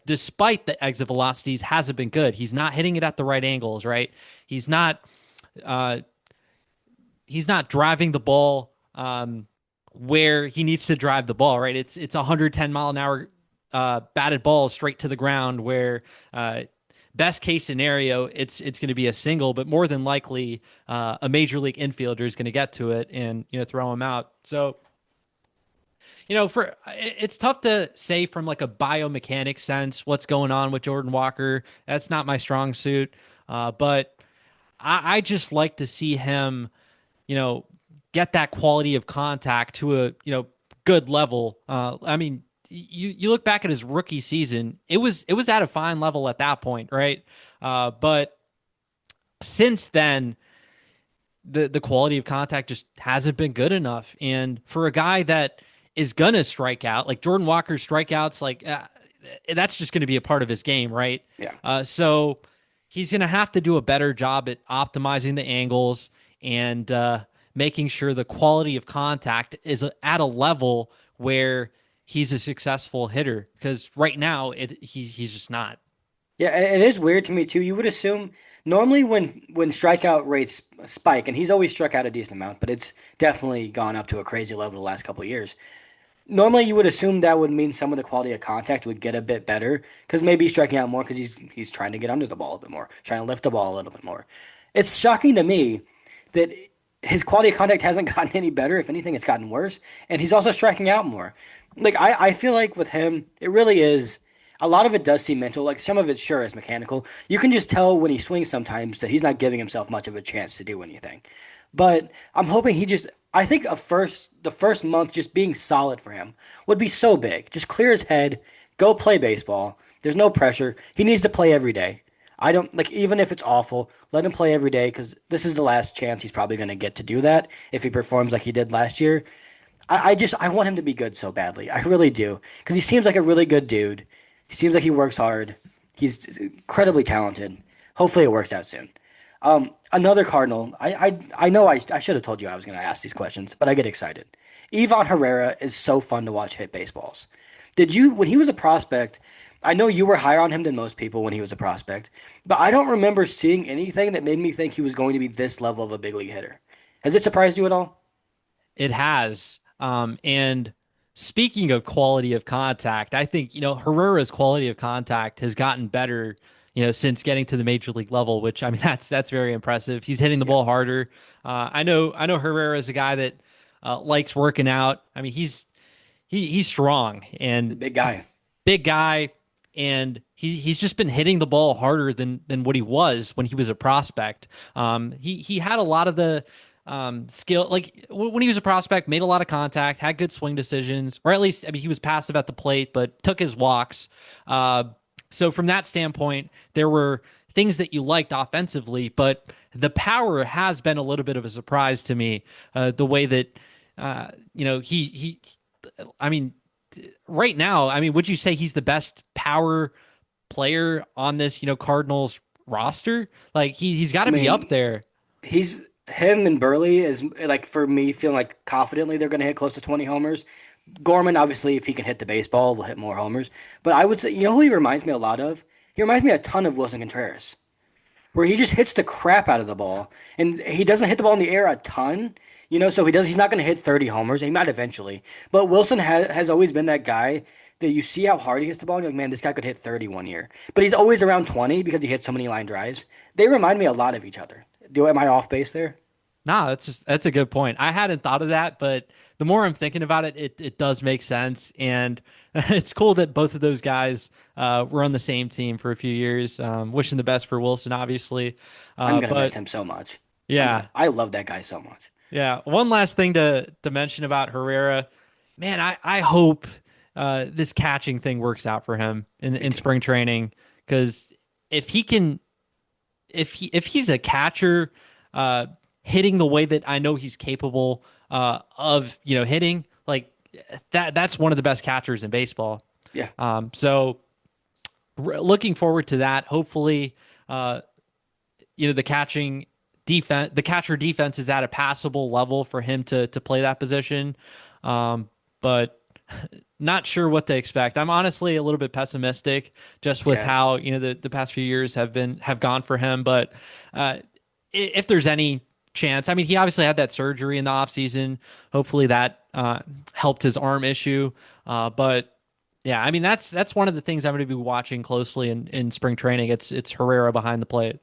Speaker 2: despite the exit velocities, hasn't been good. He's not hitting it at the right angles, right? He's not uh, he's not driving the ball where he needs to drive the ball, right? It's 110 mile an hour batted ball straight to the ground where best case scenario it's going to be a single, but more than likely a major league infielder is going to get to it and throw him out. So for it's tough to say from like a biomechanics sense what's going on with Jordan Walker. That's not my strong suit, but I just like to see him you know, get that quality of contact to a, good level. I mean, you look back at his rookie season, it was at a fine level at that point, right? But since then, the quality of contact just hasn't been good enough. And for a guy that is gonna strike out, like Jordan Walker's strikeouts, like that's just going to be a part of his game, right?
Speaker 1: Yeah.
Speaker 2: So he's going to have to do a better job at optimizing the angles and making sure the quality of contact is at a level where he's a successful hitter. Because right now, he's just not.
Speaker 1: Yeah, and it is weird to me too. You would assume normally when strikeout rates spike, and he's always struck out a decent amount, but it's definitely gone up to a crazy level the last couple of years. Normally, you would assume that would mean some of the quality of contact would get a bit better because maybe he's striking out more because he's trying to get under the ball a bit more, trying to lift the ball a little bit more. It's shocking to me that his quality of contact hasn't gotten any better. If anything, it's gotten worse. And he's also striking out more. Like I feel like with him, it really is a lot of it does seem mental. Like some of it sure is mechanical. You can just tell when he swings sometimes that he's not giving himself much of a chance to do anything. But I'm hoping he just I think the first month just being solid for him would be so big. Just clear his head, go play baseball. There's no pressure. He needs to play every day. I don't like even if it's awful, let him play every day because this is the last chance he's probably going to get to do that if he performs like he did last year. I want him to be good so badly. I really do because he seems like a really good dude. He seems like he works hard. He's incredibly talented. Hopefully it works out soon. Another Cardinal. I know I should have told you I was going to ask these questions, but I get excited. Ivan Herrera is so fun to watch hit baseballs. Did you when he was a prospect? I know you were higher on him than most people when he was a prospect, but I don't remember seeing anything that made me think he was going to be this level of a big league hitter. Has it surprised you at all?
Speaker 2: It has. And speaking of quality of contact, I think, Herrera's quality of contact has gotten better, since getting to the major league level, which I mean that's very impressive. He's hitting the
Speaker 1: Yeah,
Speaker 2: ball harder. I know Herrera is a guy that likes working out. I mean, he's strong
Speaker 1: the
Speaker 2: and
Speaker 1: big guy.
Speaker 2: big guy, and he's just been hitting the ball harder than what he was when he was a prospect. He had a lot of the skill, like when he was a prospect, made a lot of contact, had good swing decisions, or at least I mean he was passive at the plate, but took his walks. Uh, so from that standpoint, there were things that you liked offensively, but the power has been a little bit of a surprise to me. The way that he I mean, right now, I mean, would you say he's the best power player on this, Cardinals roster? Like he's got
Speaker 1: I
Speaker 2: to be up
Speaker 1: mean,
Speaker 2: there.
Speaker 1: he's him and Burley is like for me feeling like confidently they're going to hit close to 20 homers. Gorman, obviously, if he can hit the baseball, will hit more homers. But I would say, you know who he reminds me a lot of? He reminds me a ton of Wilson Contreras, where he just hits the crap out of the ball, and he doesn't hit the ball in the air a ton. So he's not going to hit 30 homers. He might eventually, but Wilson has always been that guy that you see how hard he hits the ball, and you're like, man, this guy could hit 30 1 year. But he's always around 20 because he hits so many line drives. They remind me a lot of each other. Am I off base there?
Speaker 2: Nah, that's a good point. I hadn't thought of that, but the more I'm thinking about it, it does make sense, and it's cool that both of those guys were on the same team for a few years. Wishing the best for Wilson, obviously,
Speaker 1: I'm gonna miss
Speaker 2: but
Speaker 1: him so much.
Speaker 2: yeah,
Speaker 1: I love that guy so much.
Speaker 2: yeah. One last thing to mention about Herrera, man, I hope this catching thing works out for him
Speaker 1: Me
Speaker 2: in
Speaker 1: too.
Speaker 2: spring training because if he can if he's a catcher uh hitting the way that I know he's capable of hitting like that's one of the best catchers in baseball.
Speaker 1: Yeah,
Speaker 2: So looking forward to that. Hopefully uh the catcher defense is at a passable level for him to play that position. But not sure what to expect. I'm honestly a little bit pessimistic just with
Speaker 1: yeah.
Speaker 2: how, the past few years have gone for him. But if there's any chance, I mean, he obviously had that surgery in the offseason. Hopefully that helped his arm issue. But yeah, I mean, that's one of the things I'm going to be watching closely in spring training. It's Herrera behind the plate.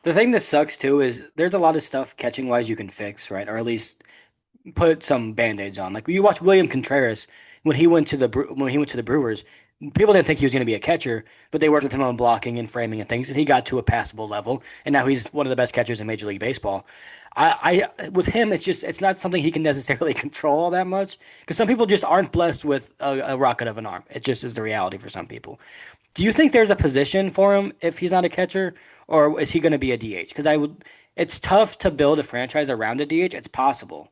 Speaker 1: The thing that sucks too is there's a lot of stuff catching wise you can fix, right? Or at least put some band-aids on. Like you watch William Contreras when he went to the Brewers, people didn't think he was going to be a catcher, but they worked with him on blocking and framing and things, and he got to a passable level, and now he's one of the best catchers in Major League Baseball. With him, it's not something he can necessarily control all that much because some people just aren't blessed with a rocket of an arm. It just is the reality for some people. Do you think there's a position for him if he's not a catcher, or is he going to be a DH? Because I would. It's tough to build a franchise around a DH. It's possible,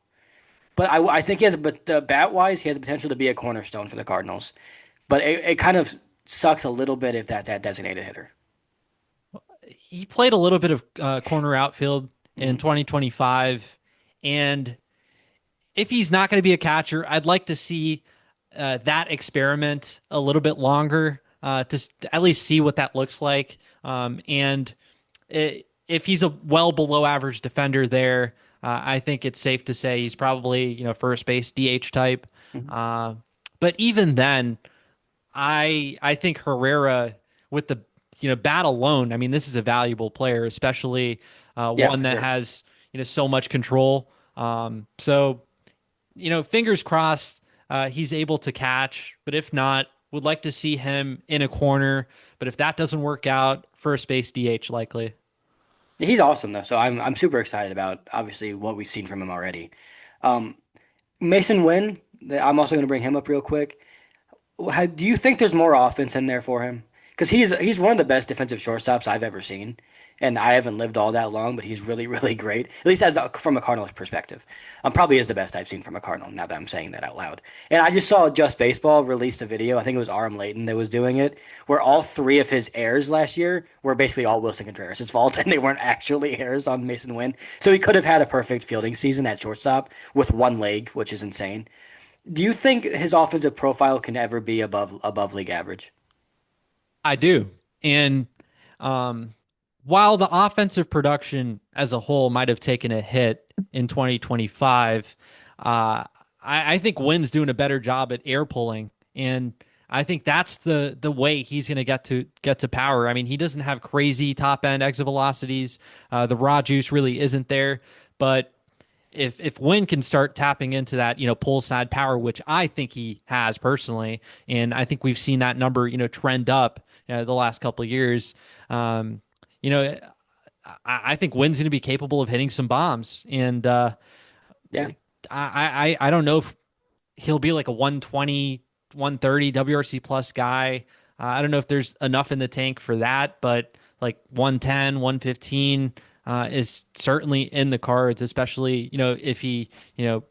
Speaker 1: but I think he has. But the bat wise, he has the potential to be a cornerstone for the Cardinals. But it kind of sucks a little bit if that's that designated hitter.
Speaker 2: He played a little bit of corner outfield in
Speaker 1: Mhm.
Speaker 2: 2025, and if he's not going to be a catcher, I'd like to see that experiment a little bit longer at least see what that looks like. And if he's a well below average defender there, I think it's safe to say he's probably first base DH type.
Speaker 1: Mhm.
Speaker 2: Uh, but even then, I think Herrera with the bat alone. I mean, this is a valuable player, especially
Speaker 1: Yeah,
Speaker 2: one
Speaker 1: for
Speaker 2: that
Speaker 1: sure.
Speaker 2: has so much control. So fingers crossed he's able to catch, but if not, would like to see him in a corner. But if that doesn't work out, first base DH likely.
Speaker 1: He's awesome though, so I'm super excited about obviously what we've seen from him already. Um, Mason Winn, I'm also going to bring him up real quick. Do you think there's more offense in there for him? Because he's one of the best defensive shortstops I've ever seen, and I haven't lived all that long, but he's really really great. At least from a Cardinals perspective, probably is the best I've seen from a Cardinal. Now that I'm saying that out loud, and I just saw Just Baseball released a video. I think it was Aram Leighton that was doing it, where all three of his errors last year were basically all Wilson Contreras' fault, and they weren't actually errors on Mason Wynn. So he could have had a perfect fielding season at shortstop with one leg, which is insane. Do you think his offensive profile can ever be above league average?
Speaker 2: I do. And um, while the offensive production as a whole might have taken a hit in 2025, I think Wynn's doing a better job at air pulling, and I think that's the way he's going to get to power. I mean, he doesn't have crazy top end exit velocities. The raw juice really isn't there, but if Wynn can start tapping into that, pull side power, which I think he has personally, and I think we've seen that number, trend up the last couple of years. Um, you know, I think Wynn's going to be capable of hitting some bombs, and
Speaker 1: Yeah.
Speaker 2: I don't know if he'll be like a 120, 130 WRC plus guy. I don't know if there's enough in the tank for that, but like 110, 115 is certainly in the cards, especially, if he,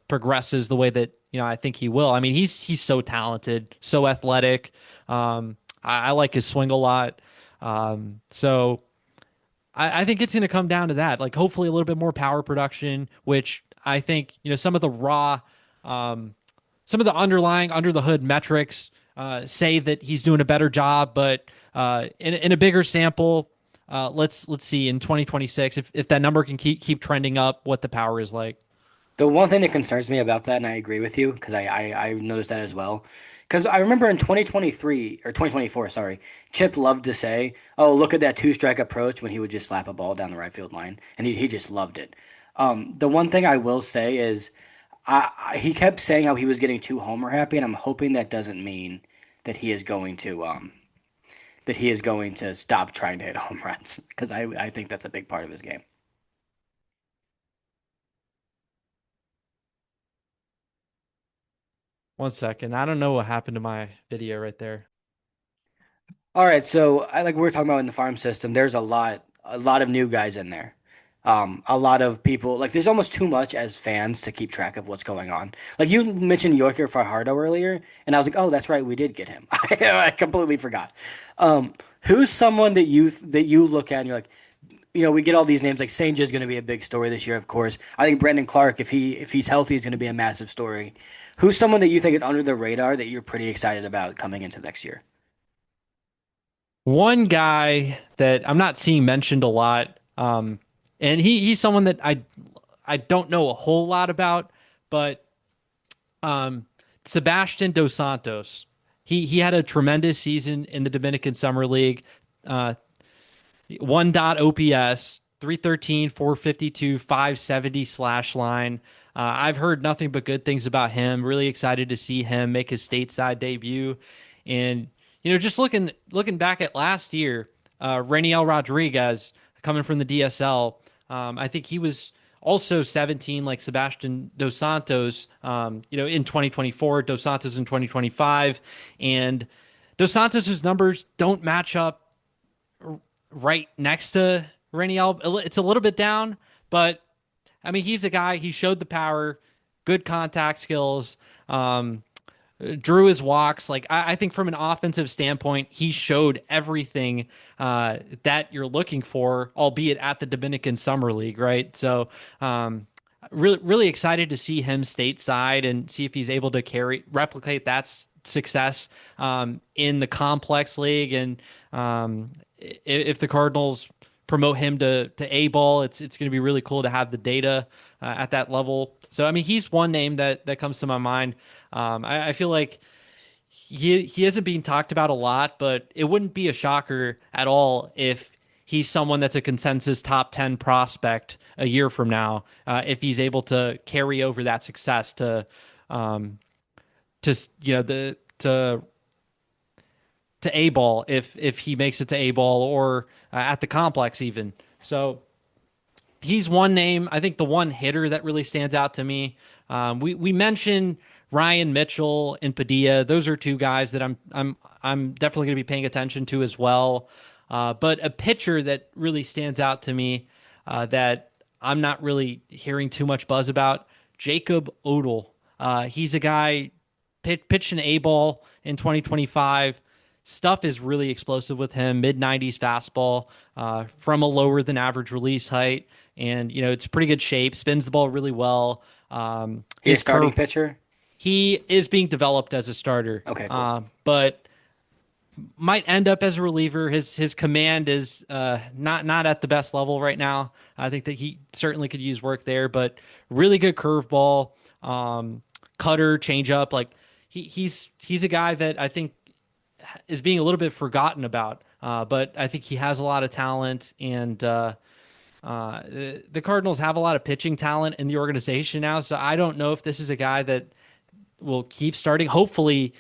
Speaker 2: progresses the way that, I think he will. I mean, he's so talented, so athletic. I like his swing a lot. So I think it's going to come down to that. Like, hopefully, a little bit more power production, which I think, some of the raw, um, some of the underlying under the hood metrics say that he's doing a better job, but in a bigger sample, let's see in 2026 if that number can keep trending up, what the power is like.
Speaker 1: The one thing that concerns me about that, and I agree with you, because I noticed that as well. Because I remember in 2023 or 2024, sorry, Chip loved to say, "Oh, look at that two-strike approach," when he would just slap a ball down the right field line, and he just loved it. The one thing I will say is, he kept saying how he was getting too homer happy, and I'm hoping that doesn't mean that he is going to stop trying to hit home runs, because I think that's a big part of his game.
Speaker 2: One second, I don't know what happened to my video right there.
Speaker 1: All right, so I like we were talking about in the farm system, there's a lot of new guys in there. A lot of people like there's almost too much as fans to keep track of what's going on. Like you mentioned Yorker Fajardo earlier, and I was like, oh, that's right, we did get him. I completely forgot. Who's someone that you look at and you're like, we get all these names like Saint is going to be a big story this year, of course. I think Brandon Clark, if he's healthy, is going to be a massive story. Who's someone that you think is under the radar that you're pretty excited about coming into next year?
Speaker 2: One guy that I'm not seeing mentioned a lot, and he's someone that I don't know a whole lot about, but um, Sebastian Dos Santos. He had a tremendous season in the Dominican Summer League. Uh, 1 OPS, 313, 452, 570 slash line. I've heard nothing but good things about him. Really excited to see him make his stateside debut. And, just looking back at last year, Reniel Rodriguez coming from the DSL, I think he was also 17 like Sebastian Dos Santos, in 2024, Dos Santos in 2025. And Dos Santos's numbers don't match up right next to Reniel. It's a little bit down, but I mean, he's a guy. He showed the power, good contact skills, um, drew his walks. Like I think from an offensive standpoint, he showed everything that you're looking for, albeit at the Dominican Summer League, right? So, really excited to see him stateside and see if he's able to replicate that success in the complex league. And if the Cardinals promote him to A ball, it's going to be really cool to have the data at that level. So I mean, he's one name that comes to my mind. I feel like he isn't being talked about a lot, but it wouldn't be a shocker at all if he's someone that's a consensus top 10 prospect a year from now, if he's able to carry over that success um, to to A ball if he makes it to A ball or at the complex even. So he's one name. I think the one hitter that really stands out to me. We mentioned Ryan Mitchell and Padilla. Those are two guys that I'm definitely going to be paying attention to as well. But a pitcher that really stands out to me that I'm not really hearing too much buzz about, Jacob Odell. He's a guy pitched an A ball in 2025. Stuff is really explosive with him. Mid 90s fastball from a lower than average release height, and it's pretty good shape. Spins the ball really well.
Speaker 1: He a
Speaker 2: His
Speaker 1: starting
Speaker 2: curve.
Speaker 1: pitcher?
Speaker 2: He is being developed as a starter,
Speaker 1: Okay, cool.
Speaker 2: but might end up as a reliever. His command is not at the best level right now. I think that he certainly could use work there, but really good curveball, cutter, changeup. Like he's a guy that I think is being a little bit forgotten about. But I think he has a lot of talent, and the Cardinals have a lot of pitching talent in the organization now. So I don't know if this is a guy that will keep starting. Hopefully,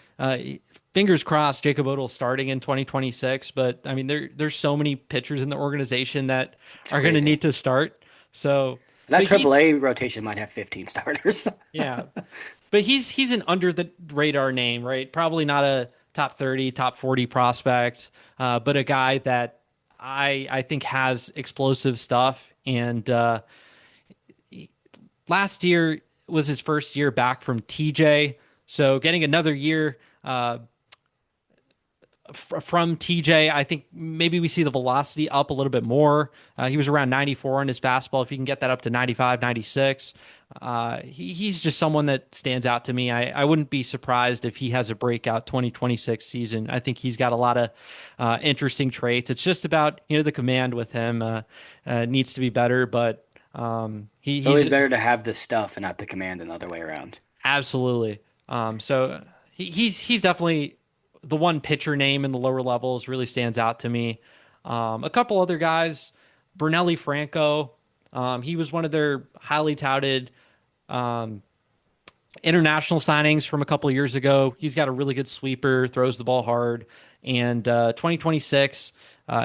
Speaker 2: fingers crossed, Jacob Odell starting in 2026. But I mean, there's so many pitchers in the organization that
Speaker 1: It's
Speaker 2: are going to
Speaker 1: crazy.
Speaker 2: need to start. So,
Speaker 1: That
Speaker 2: but he's
Speaker 1: AAA rotation might have 15 starters.
Speaker 2: yeah, but he's an under the radar name, right? Probably not a top 30, top 40 prospect, but a guy that I think has explosive stuff. And last year was his first year back from TJ, so getting another year from TJ, I think maybe we see the velocity up a little bit more. He was around 94 on his fastball. If you can get that up to 95, 96, he's just someone that stands out to me. I wouldn't be surprised if he has a breakout 2026 season. I think he's got a lot of interesting traits. It's just about, the command with him needs to be better, but
Speaker 1: It's
Speaker 2: he's
Speaker 1: always better to have the stuff and not the command than the other way around.
Speaker 2: absolutely. So he's definitely the one pitcher name in the lower levels really stands out to me. A couple other guys, Brunelli Franco. He was one of their highly touted um, international signings from a couple of years ago. He's got a really good sweeper, throws the ball hard, and 2026,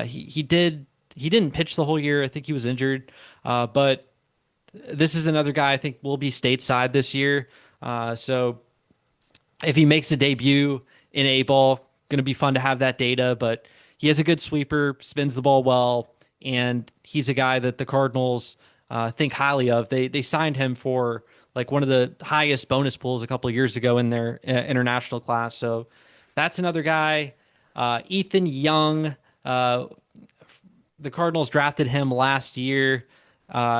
Speaker 2: he didn't pitch the whole year. I think he was injured, but this is another guy I think will be stateside this year. So if he makes a debut in A ball, going to be fun to have that data. But he has a good sweeper, spins the ball well, and he's a guy that the Cardinals think highly of. They signed him for like one of the highest bonus pools a couple of years ago in their international class. So that's another guy. Ethan Young, the Cardinals drafted him last year.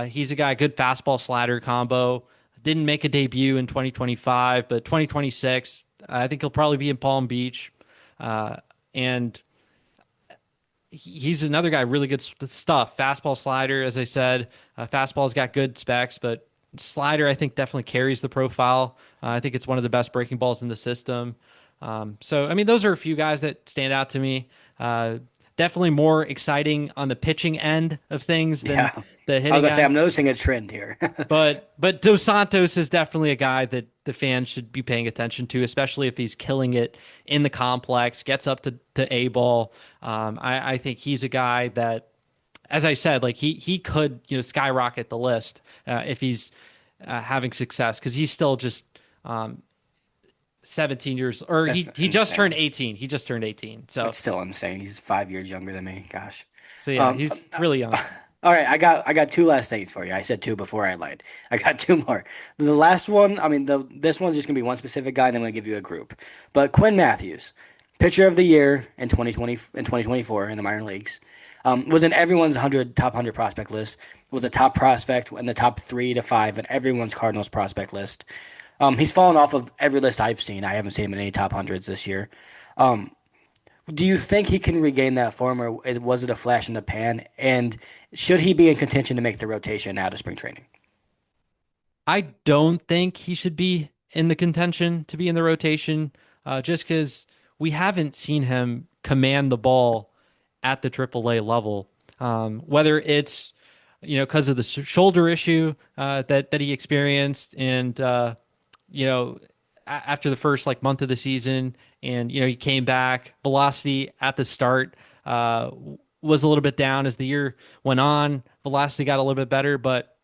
Speaker 2: He's a guy, good fastball slider combo. Didn't make a debut in 2025, but 2026, I think he'll probably be in Palm Beach. And he's another guy, really good stuff. Fastball slider, as I said. Fastball's got good specs, but slider, I think, definitely carries the profile. I think it's one of the best breaking balls in the system. So, I mean, those are a few guys that stand out to me. Definitely more exciting on the pitching end of things than
Speaker 1: Yeah.
Speaker 2: the
Speaker 1: I was
Speaker 2: hitting
Speaker 1: gonna say I'm
Speaker 2: end.
Speaker 1: noticing a trend here.
Speaker 2: But Dos Santos is definitely a guy that the fans should be paying attention to, especially if he's killing it in the complex, gets up to A ball. I think he's a guy that, as I said, like he could skyrocket the list if he's having success because he's still just 17 years, or
Speaker 1: That's
Speaker 2: he just turned
Speaker 1: insane.
Speaker 2: 18. He just turned 18. So
Speaker 1: That's still insane. He's 5 years younger than me. Gosh.
Speaker 2: so yeah,
Speaker 1: Um,
Speaker 2: he's really young.
Speaker 1: all right, I got two last things for you. I said two before I lied. I got two more. The last one, I mean, this one's just gonna be one specific guy, and I'm gonna give you a group. But Quinn Matthews, pitcher of the year in 2020 in 2024 in the minor leagues, was in everyone's top 100 prospect list. Was a top prospect in the top 3 to 5 in everyone's Cardinals prospect list. He's fallen off of every list I've seen. I haven't seen him in any top hundreds this year. Um, do you think he can regain that form, or was it a flash in the pan? And should he be in contention to make the rotation out of spring training?
Speaker 2: I don't think he should be in the contention to be in the rotation, just because we haven't seen him command the ball at the AAA level. Whether it's because of the shoulder issue that he experienced, and after the first like month of the season, and he came back. Velocity at the start was a little bit down as the year went on. Velocity got a little bit better, but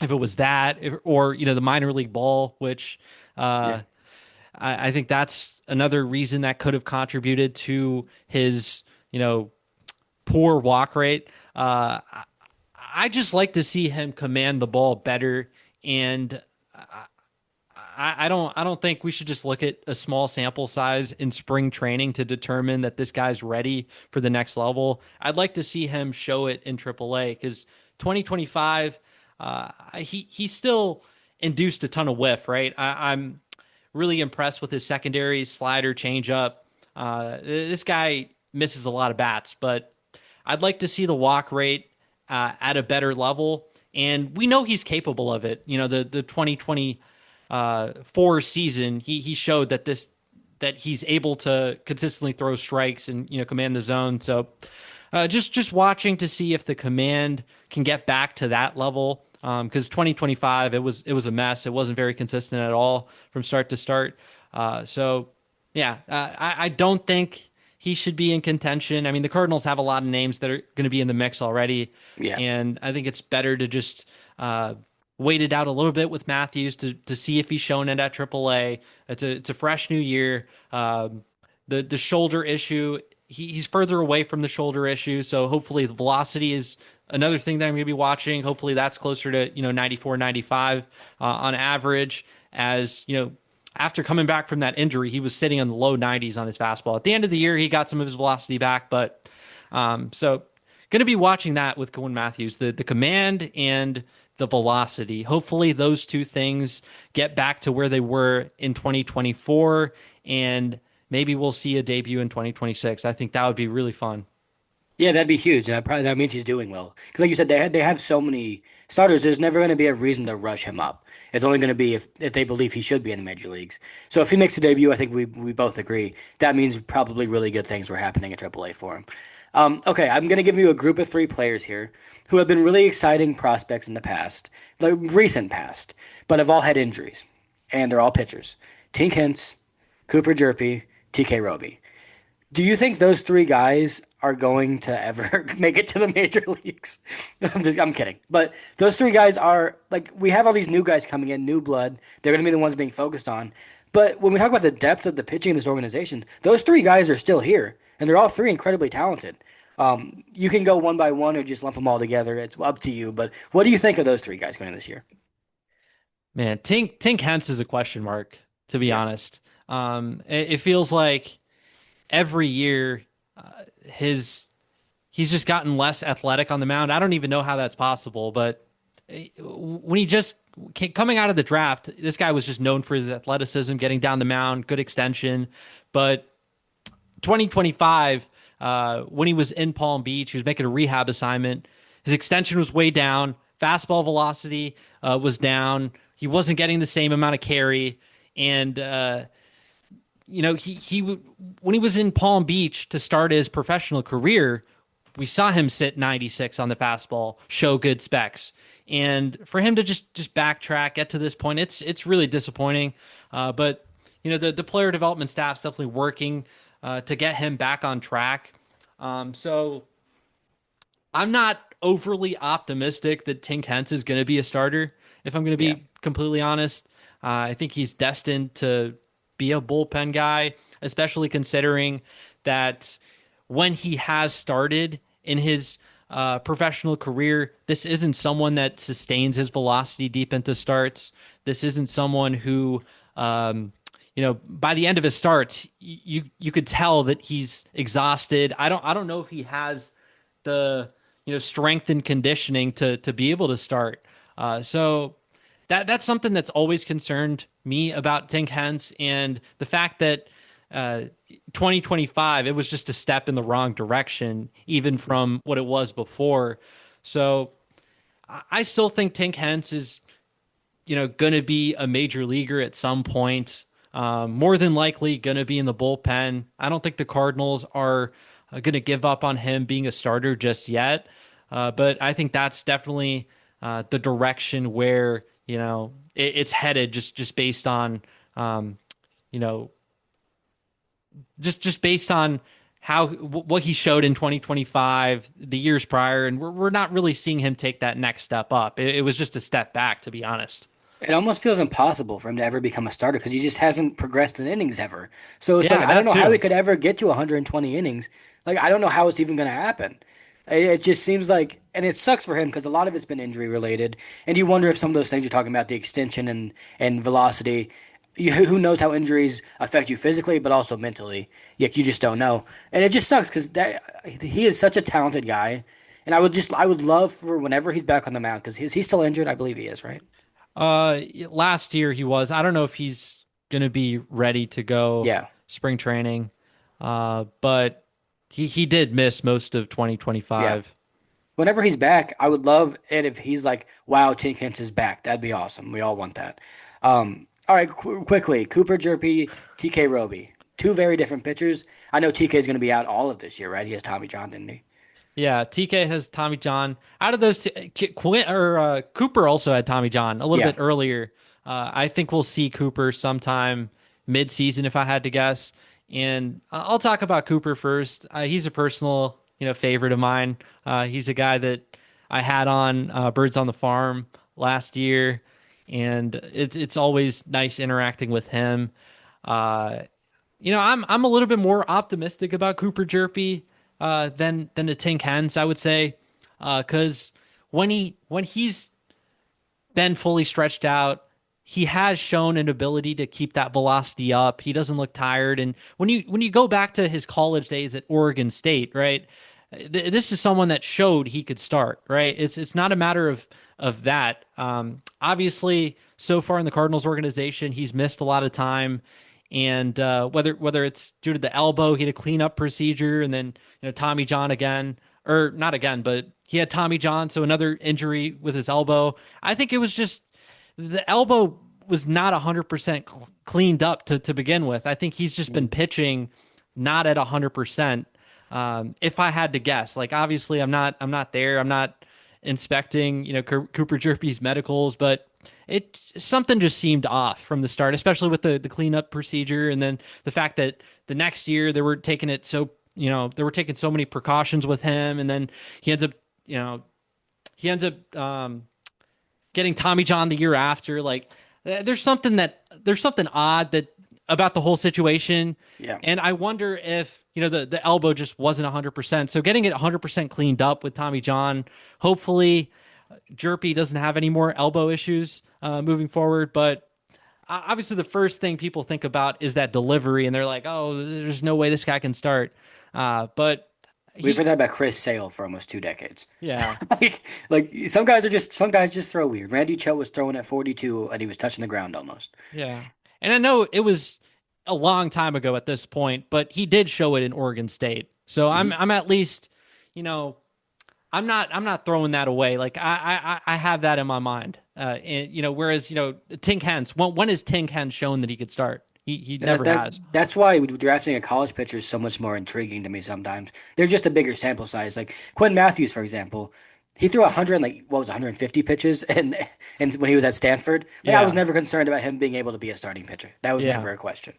Speaker 2: if it was that, or the minor league ball, which
Speaker 1: Yeah.
Speaker 2: uh, I think that's another reason that could have contributed to his poor walk rate. I just like to see him command the ball better, and I don't think we should just look at a small sample size in spring training to determine that this guy's ready for the next level. I'd like to see him show it in AAA because 2025, he still induced a ton of whiff, right? I'm really impressed with his secondary slider changeup. This guy misses a lot of bats, but I'd like to see the walk rate at a better level. And we know he's capable of it. The 2024 season, he showed that he's able to consistently throw strikes and command the zone. So just watching to see if the command can get back to that level. Because 2025 it was a mess. It wasn't very consistent at all from start to start. So yeah, I don't think he should be in contention. I mean, the Cardinals have a lot of names that are going to be in the mix already,
Speaker 1: Yeah.
Speaker 2: and I think it's better to just wait it out a little bit with Matthews to see if he's shown it at AAA. It's a fresh new year. The shoulder issue, he's further away from the shoulder issue, so hopefully the velocity is another thing that I'm going to be watching. Hopefully that's closer to 94, 95 on average. As after coming back from that injury, he was sitting in the low 90s on his fastball. At the end of the year, he got some of his velocity back, but so going to be watching that with Quinn Matthews, the command and the velocity. Hopefully, those two things get back to where they were in 2024, and maybe we'll see a debut in 2026. I think that would be really fun.
Speaker 1: Yeah, that'd be huge. That means he's doing well. Because like you said, they have so many starters. There's never going to be a reason to rush him up. It's only going to be if they believe he should be in the major leagues. So if he makes a debut, I think we both agree that means probably really good things were happening at AAA for him. Okay, I'm going to give you a group of three players here who have been really exciting prospects in the past, the recent past, but have all had injuries, and they're all pitchers. Tink Hintz, Cooper Jerpy, TK Roby. Do you think those three guys are going to ever make it to the major leagues? I'm kidding. But those three guys are like we have all these new guys coming in, new blood. They're going to be the ones being focused on. But when we talk about the depth of the pitching in this organization, those three guys are still here, and they're all three incredibly talented. You can go one by one or just lump them all together. It's up to you. But what do you think of those three guys going in this year?
Speaker 2: Man, Tink Hence is a question mark, to be
Speaker 1: Yeah.
Speaker 2: honest. It feels like every year his he's just gotten less athletic on the mound. I don't even know how that's possible, but when he just coming out of the draft, this guy was just known for his athleticism, getting down the mound, good extension. But 2025, when he was in Palm Beach, he was making a rehab assignment. His extension was way down. Fastball velocity was down. He wasn't getting the same amount of carry, and he when he was in Palm Beach to start his professional career, we saw him sit 96 on the fastball, show good specs. And for him to just backtrack, get to this point, it's really disappointing. But the player development staff's definitely working to get him back on track. So I'm not overly optimistic that Tink Hence is going to be a starter. If I'm going to
Speaker 1: Yeah.
Speaker 2: be completely honest, I think he's destined to be a bullpen guy, especially considering that when he has started in his professional career, this isn't someone that sustains his velocity deep into starts. This isn't someone who, by the end of his starts, you could tell that he's exhausted. I don't know if he has the strength and conditioning to be able to start. So that's something that's always concerned me about Tink Hence, and the fact that 2025 it was just a step in the wrong direction, even from what it was before. So I still think Tink Hence is going to be a major leaguer at some point. More than likely going to be in the bullpen. I don't think the Cardinals are going to give up on him being a starter just yet. But I think that's definitely the direction where, it's headed just based on, um, you know, just based on what he showed in 2025, the years prior, and we're not really seeing him take that next step up. It was just a step back, to be honest.
Speaker 1: It almost feels impossible for him to ever become a starter because he just hasn't progressed in innings ever. So it's like
Speaker 2: Yeah,
Speaker 1: I don't
Speaker 2: that
Speaker 1: know how he
Speaker 2: too.
Speaker 1: could ever get to 120 innings. Like I don't know how it's even going to happen. It just seems like, and it sucks for him because a lot of it's been injury related, and you wonder if some of those things you're talking about, the extension and velocity, who knows how injuries affect you physically, but also mentally. You just don't know, and it just sucks because that he is such a talented guy, and I would love for whenever he's back on the mound because he's still injured. I believe he is, right?
Speaker 2: Last year he was. I don't know if he's gonna be ready to go
Speaker 1: Yeah.
Speaker 2: spring training. But he did miss most of
Speaker 1: Yeah.
Speaker 2: 2025.
Speaker 1: Whenever he's back, I would love it if he's like, wow, Tink Hintz is back. That'd be awesome. We all want that. All right, quickly. Cooper Jerpy, TK Roby. Two very different pitchers. I know TK is going to be out all of this year, right? He has Tommy John, didn't he?
Speaker 2: Yeah, TK has Tommy John. Out of those, Cooper also had Tommy John a little
Speaker 1: Yeah.
Speaker 2: bit earlier. I think we'll see Cooper sometime mid-season, if I had to guess. And I'll talk about Cooper first. He's a personal, favorite of mine. He's a guy that I had on Birds on the Farm last year, and it's always nice interacting with him. Uh, I'm a little bit more optimistic about Cooper Jerpy than the Tink Hens, I would say, because when he's been fully stretched out, he has shown an ability to keep that velocity up. He doesn't look tired, and when you go back to his college days at Oregon State, right? This is someone that showed he could start, right? It's not a matter of that. Obviously, so far in the Cardinals organization, he's missed a lot of time, and whether it's due to the elbow, he had a cleanup procedure, and then Tommy John again, or not again, but he had Tommy John, so another injury with his elbow. I think it was just the elbow was not 100% cleaned up to begin with. I think he's just been
Speaker 1: Mhm.
Speaker 2: pitching not at 100%. If I had to guess, like obviously I'm not there. I'm not inspecting, Cooper Jerpy's medicals, but it something just seemed off from the start, especially with the cleanup procedure, and then the fact that the next year they were taking so many precautions with him, and then he ends up, you know, he ends up getting Tommy John the year after. Like there's something odd that about the whole situation,
Speaker 1: Yeah.
Speaker 2: and I wonder if the elbow just wasn't 100%. So getting it 100% cleaned up with Tommy John, hopefully Jerpy doesn't have any more elbow issues moving forward. But obviously, the first thing people think about is that delivery, and they're like, "Oh, there's no way this guy can start." But
Speaker 1: We've heard that
Speaker 2: he,
Speaker 1: about Chris Sale for almost 2 decades.
Speaker 2: yeah,
Speaker 1: Like some guys just throw weird. Randy Cho was throwing at 42 and he was touching the ground almost.
Speaker 2: yeah, and I know it was a long time ago at this point, but he did show it in Oregon State, so I'm
Speaker 1: Hmm.
Speaker 2: I'm at least, you know, I'm not throwing that away. Like I have that in my mind. And whereas Tink Hens, when has Tink Hens shown that he could start? He
Speaker 1: That's
Speaker 2: never
Speaker 1: that's
Speaker 2: has.
Speaker 1: that's why drafting a college pitcher is so much more intriguing to me sometimes. There's just a bigger sample size. Like Quinn Matthews, for example, he threw 100 like what was it, 150 pitches and when he was at Stanford. Like I was
Speaker 2: Yeah,
Speaker 1: never concerned about him being able to be a starting pitcher. That was
Speaker 2: yeah,
Speaker 1: never a question.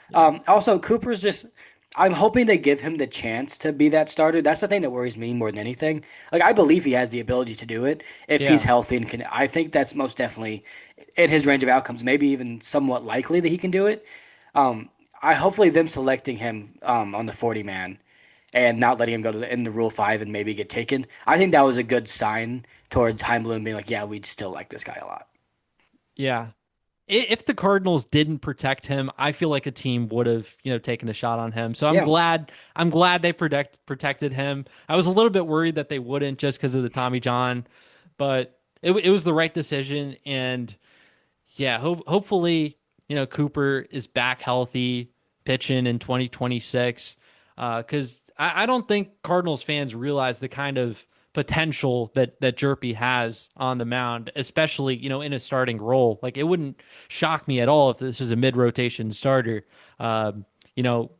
Speaker 2: yeah,
Speaker 1: Also, Cooper's just. I'm hoping they give him the chance to be that starter. That's the thing that worries me more than anything. Like I believe he has the ability to do it if he's
Speaker 2: yeah,
Speaker 1: healthy and can. I think that's most definitely in his range of outcomes. Maybe even somewhat likely that he can do it. Um, I hopefully them selecting him on the 40 man and not letting him go to in the Rule 5 and maybe get taken. I think that was a good sign towards Heim Bloom being like, yeah, we'd still like this guy a lot.
Speaker 2: yeah. If the Cardinals didn't protect him, I feel like a team would have, taken a shot on him. So I'm
Speaker 1: Yeah.
Speaker 2: glad. I'm glad they protected him. I was a little bit worried that they wouldn't just because of the Tommy John, but it was the right decision. And yeah, hopefully, Cooper is back healthy, pitching in 2026. Because I don't think Cardinals fans realize the kind of potential that Jerpy has on the mound, especially, in a starting role. Like it wouldn't shock me at all if this is a mid-rotation starter, you know,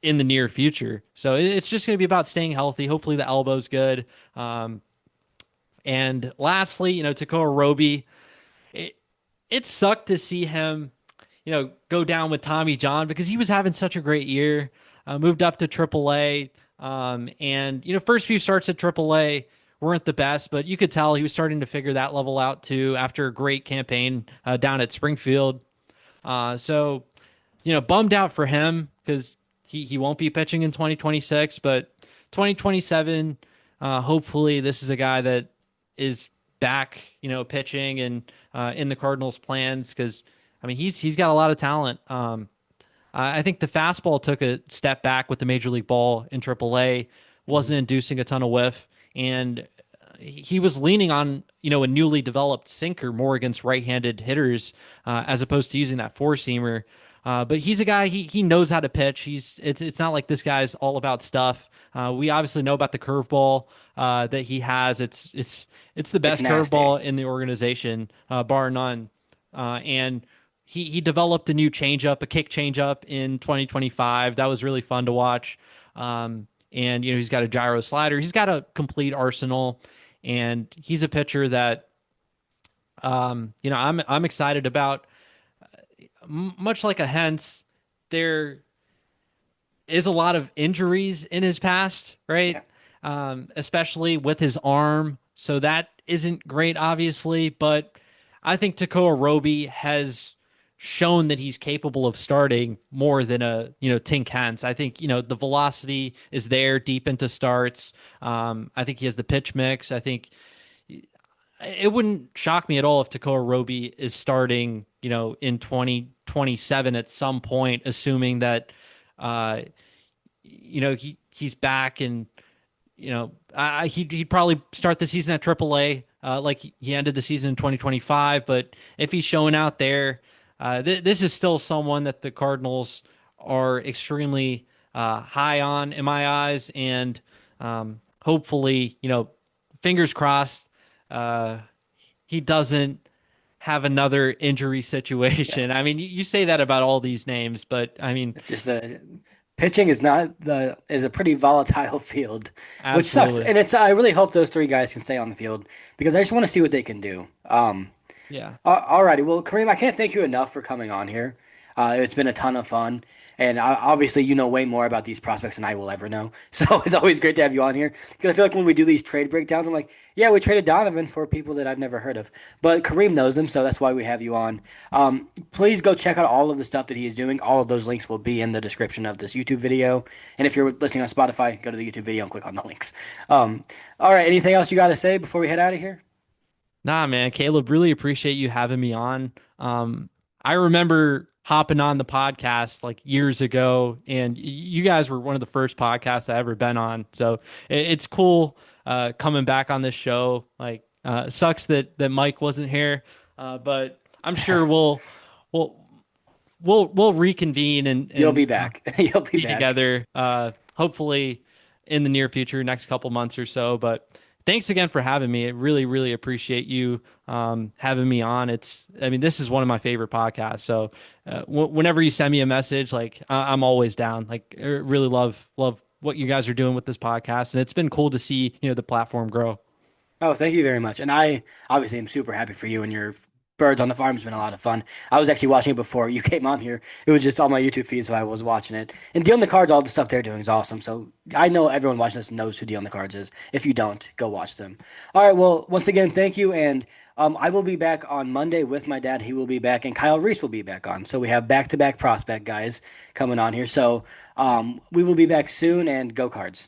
Speaker 2: in the near future. So it's just going to be about staying healthy. Hopefully the elbow's good. Um, and lastly, Takora Roby, it, it sucked to see him, go down with Tommy John because he was having such a great year. Moved up to AAA, and first few starts at AAA weren't the best, but you could tell he was starting to figure that level out too after a great campaign down at Springfield. So bummed out for him because he won't be pitching in 2026, but 2027, hopefully this is a guy that is back, pitching and in the Cardinals' plans because I mean he's got a lot of talent. I think the fastball took a step back with the major league ball in AAA,
Speaker 1: Mhm.
Speaker 2: wasn't inducing a ton of whiff, and he was leaning on a newly developed sinker more against right-handed hitters as opposed to using that four seamer. But he's a guy he knows how to pitch. It's not like this guy's all about stuff. We obviously know about the curveball that he has. It's the
Speaker 1: It's
Speaker 2: best
Speaker 1: nasty.
Speaker 2: curveball in the organization, bar none. And he developed a new changeup, a kick changeup in 2025. That was really fun to watch. And he's got a gyro slider. He's got a complete arsenal, and he's a pitcher that I'm excited about. Much like a Hence, there is a lot of injuries in his past, right?
Speaker 1: Yeah.
Speaker 2: Especially with his arm. So that isn't great, obviously. But I think Takoa Roby has shown that he's capable of starting more than a Tink Hence. I think the velocity is there deep into starts. I think he has the pitch mix. I think it wouldn't shock me at all if Takoa Roby is starting, in 2027 at some point, assuming that uh, he's back and he'd probably start the season at AAA, like he ended the season in 2025. But if he's showing out there, this is still someone that the Cardinals are extremely high on in my eyes, and hopefully, fingers crossed, uh, he doesn't have another injury
Speaker 1: Yeah.
Speaker 2: situation. I mean, you say that about all these names, but I mean,
Speaker 1: It's just pitching is not the is a pretty volatile field, which sucks.
Speaker 2: absolutely,
Speaker 1: And it's I really hope those three guys can stay on the field because I just want to see what they can do.
Speaker 2: yeah,
Speaker 1: Alrighty. Well, Kareem, I can't thank you enough for coming on here. It's been a ton of fun. And obviously, you know way more about these prospects than I will ever know. So it's always great to have you on here. Because I feel like when we do these trade breakdowns, I'm like, yeah, we traded Donovan for people that I've never heard of. But Kareem knows them, so that's why we have you on. Please go check out all of the stuff that he is doing. All of those links will be in the description of this YouTube video. And if you're listening on Spotify, go to the YouTube video and click on the links. All right. Anything else you got to say before we head out of here?
Speaker 2: nah, man, Caleb, really appreciate you having me on. I remember hopping on the podcast like years ago, and you guys were one of the first podcasts I ever been on. So it's cool coming back on this show. Like, sucks that Mike wasn't here, but I'm sure we'll we'll reconvene and
Speaker 1: You'll be back. You'll be
Speaker 2: be
Speaker 1: back.
Speaker 2: together. Hopefully in the near future, next couple months or so. But thanks again for having me. I really, really appreciate you having me on. I mean, this is one of my favorite podcasts. So whenever you send me a message, like I'm always down. Like, I really love what you guys are doing with this podcast, and it's been cool to see the platform grow.
Speaker 1: Oh, thank you very much. And I obviously am super happy for you and your birds on the farm has been a lot of fun. I was actually watching it before you came on here. It was just on my YouTube feed, so I was watching it. And Deal in the Cards, all the stuff they're doing is awesome. So I know everyone watching this knows who Deal in the Cards is. If you don't, go watch them. All right. Well, once again, thank you. And I will be back on Monday with my dad. He will be back, and Kyle Reese will be back on. So we have back-to-back prospect guys coming on here. So we will be back soon. And go Cards.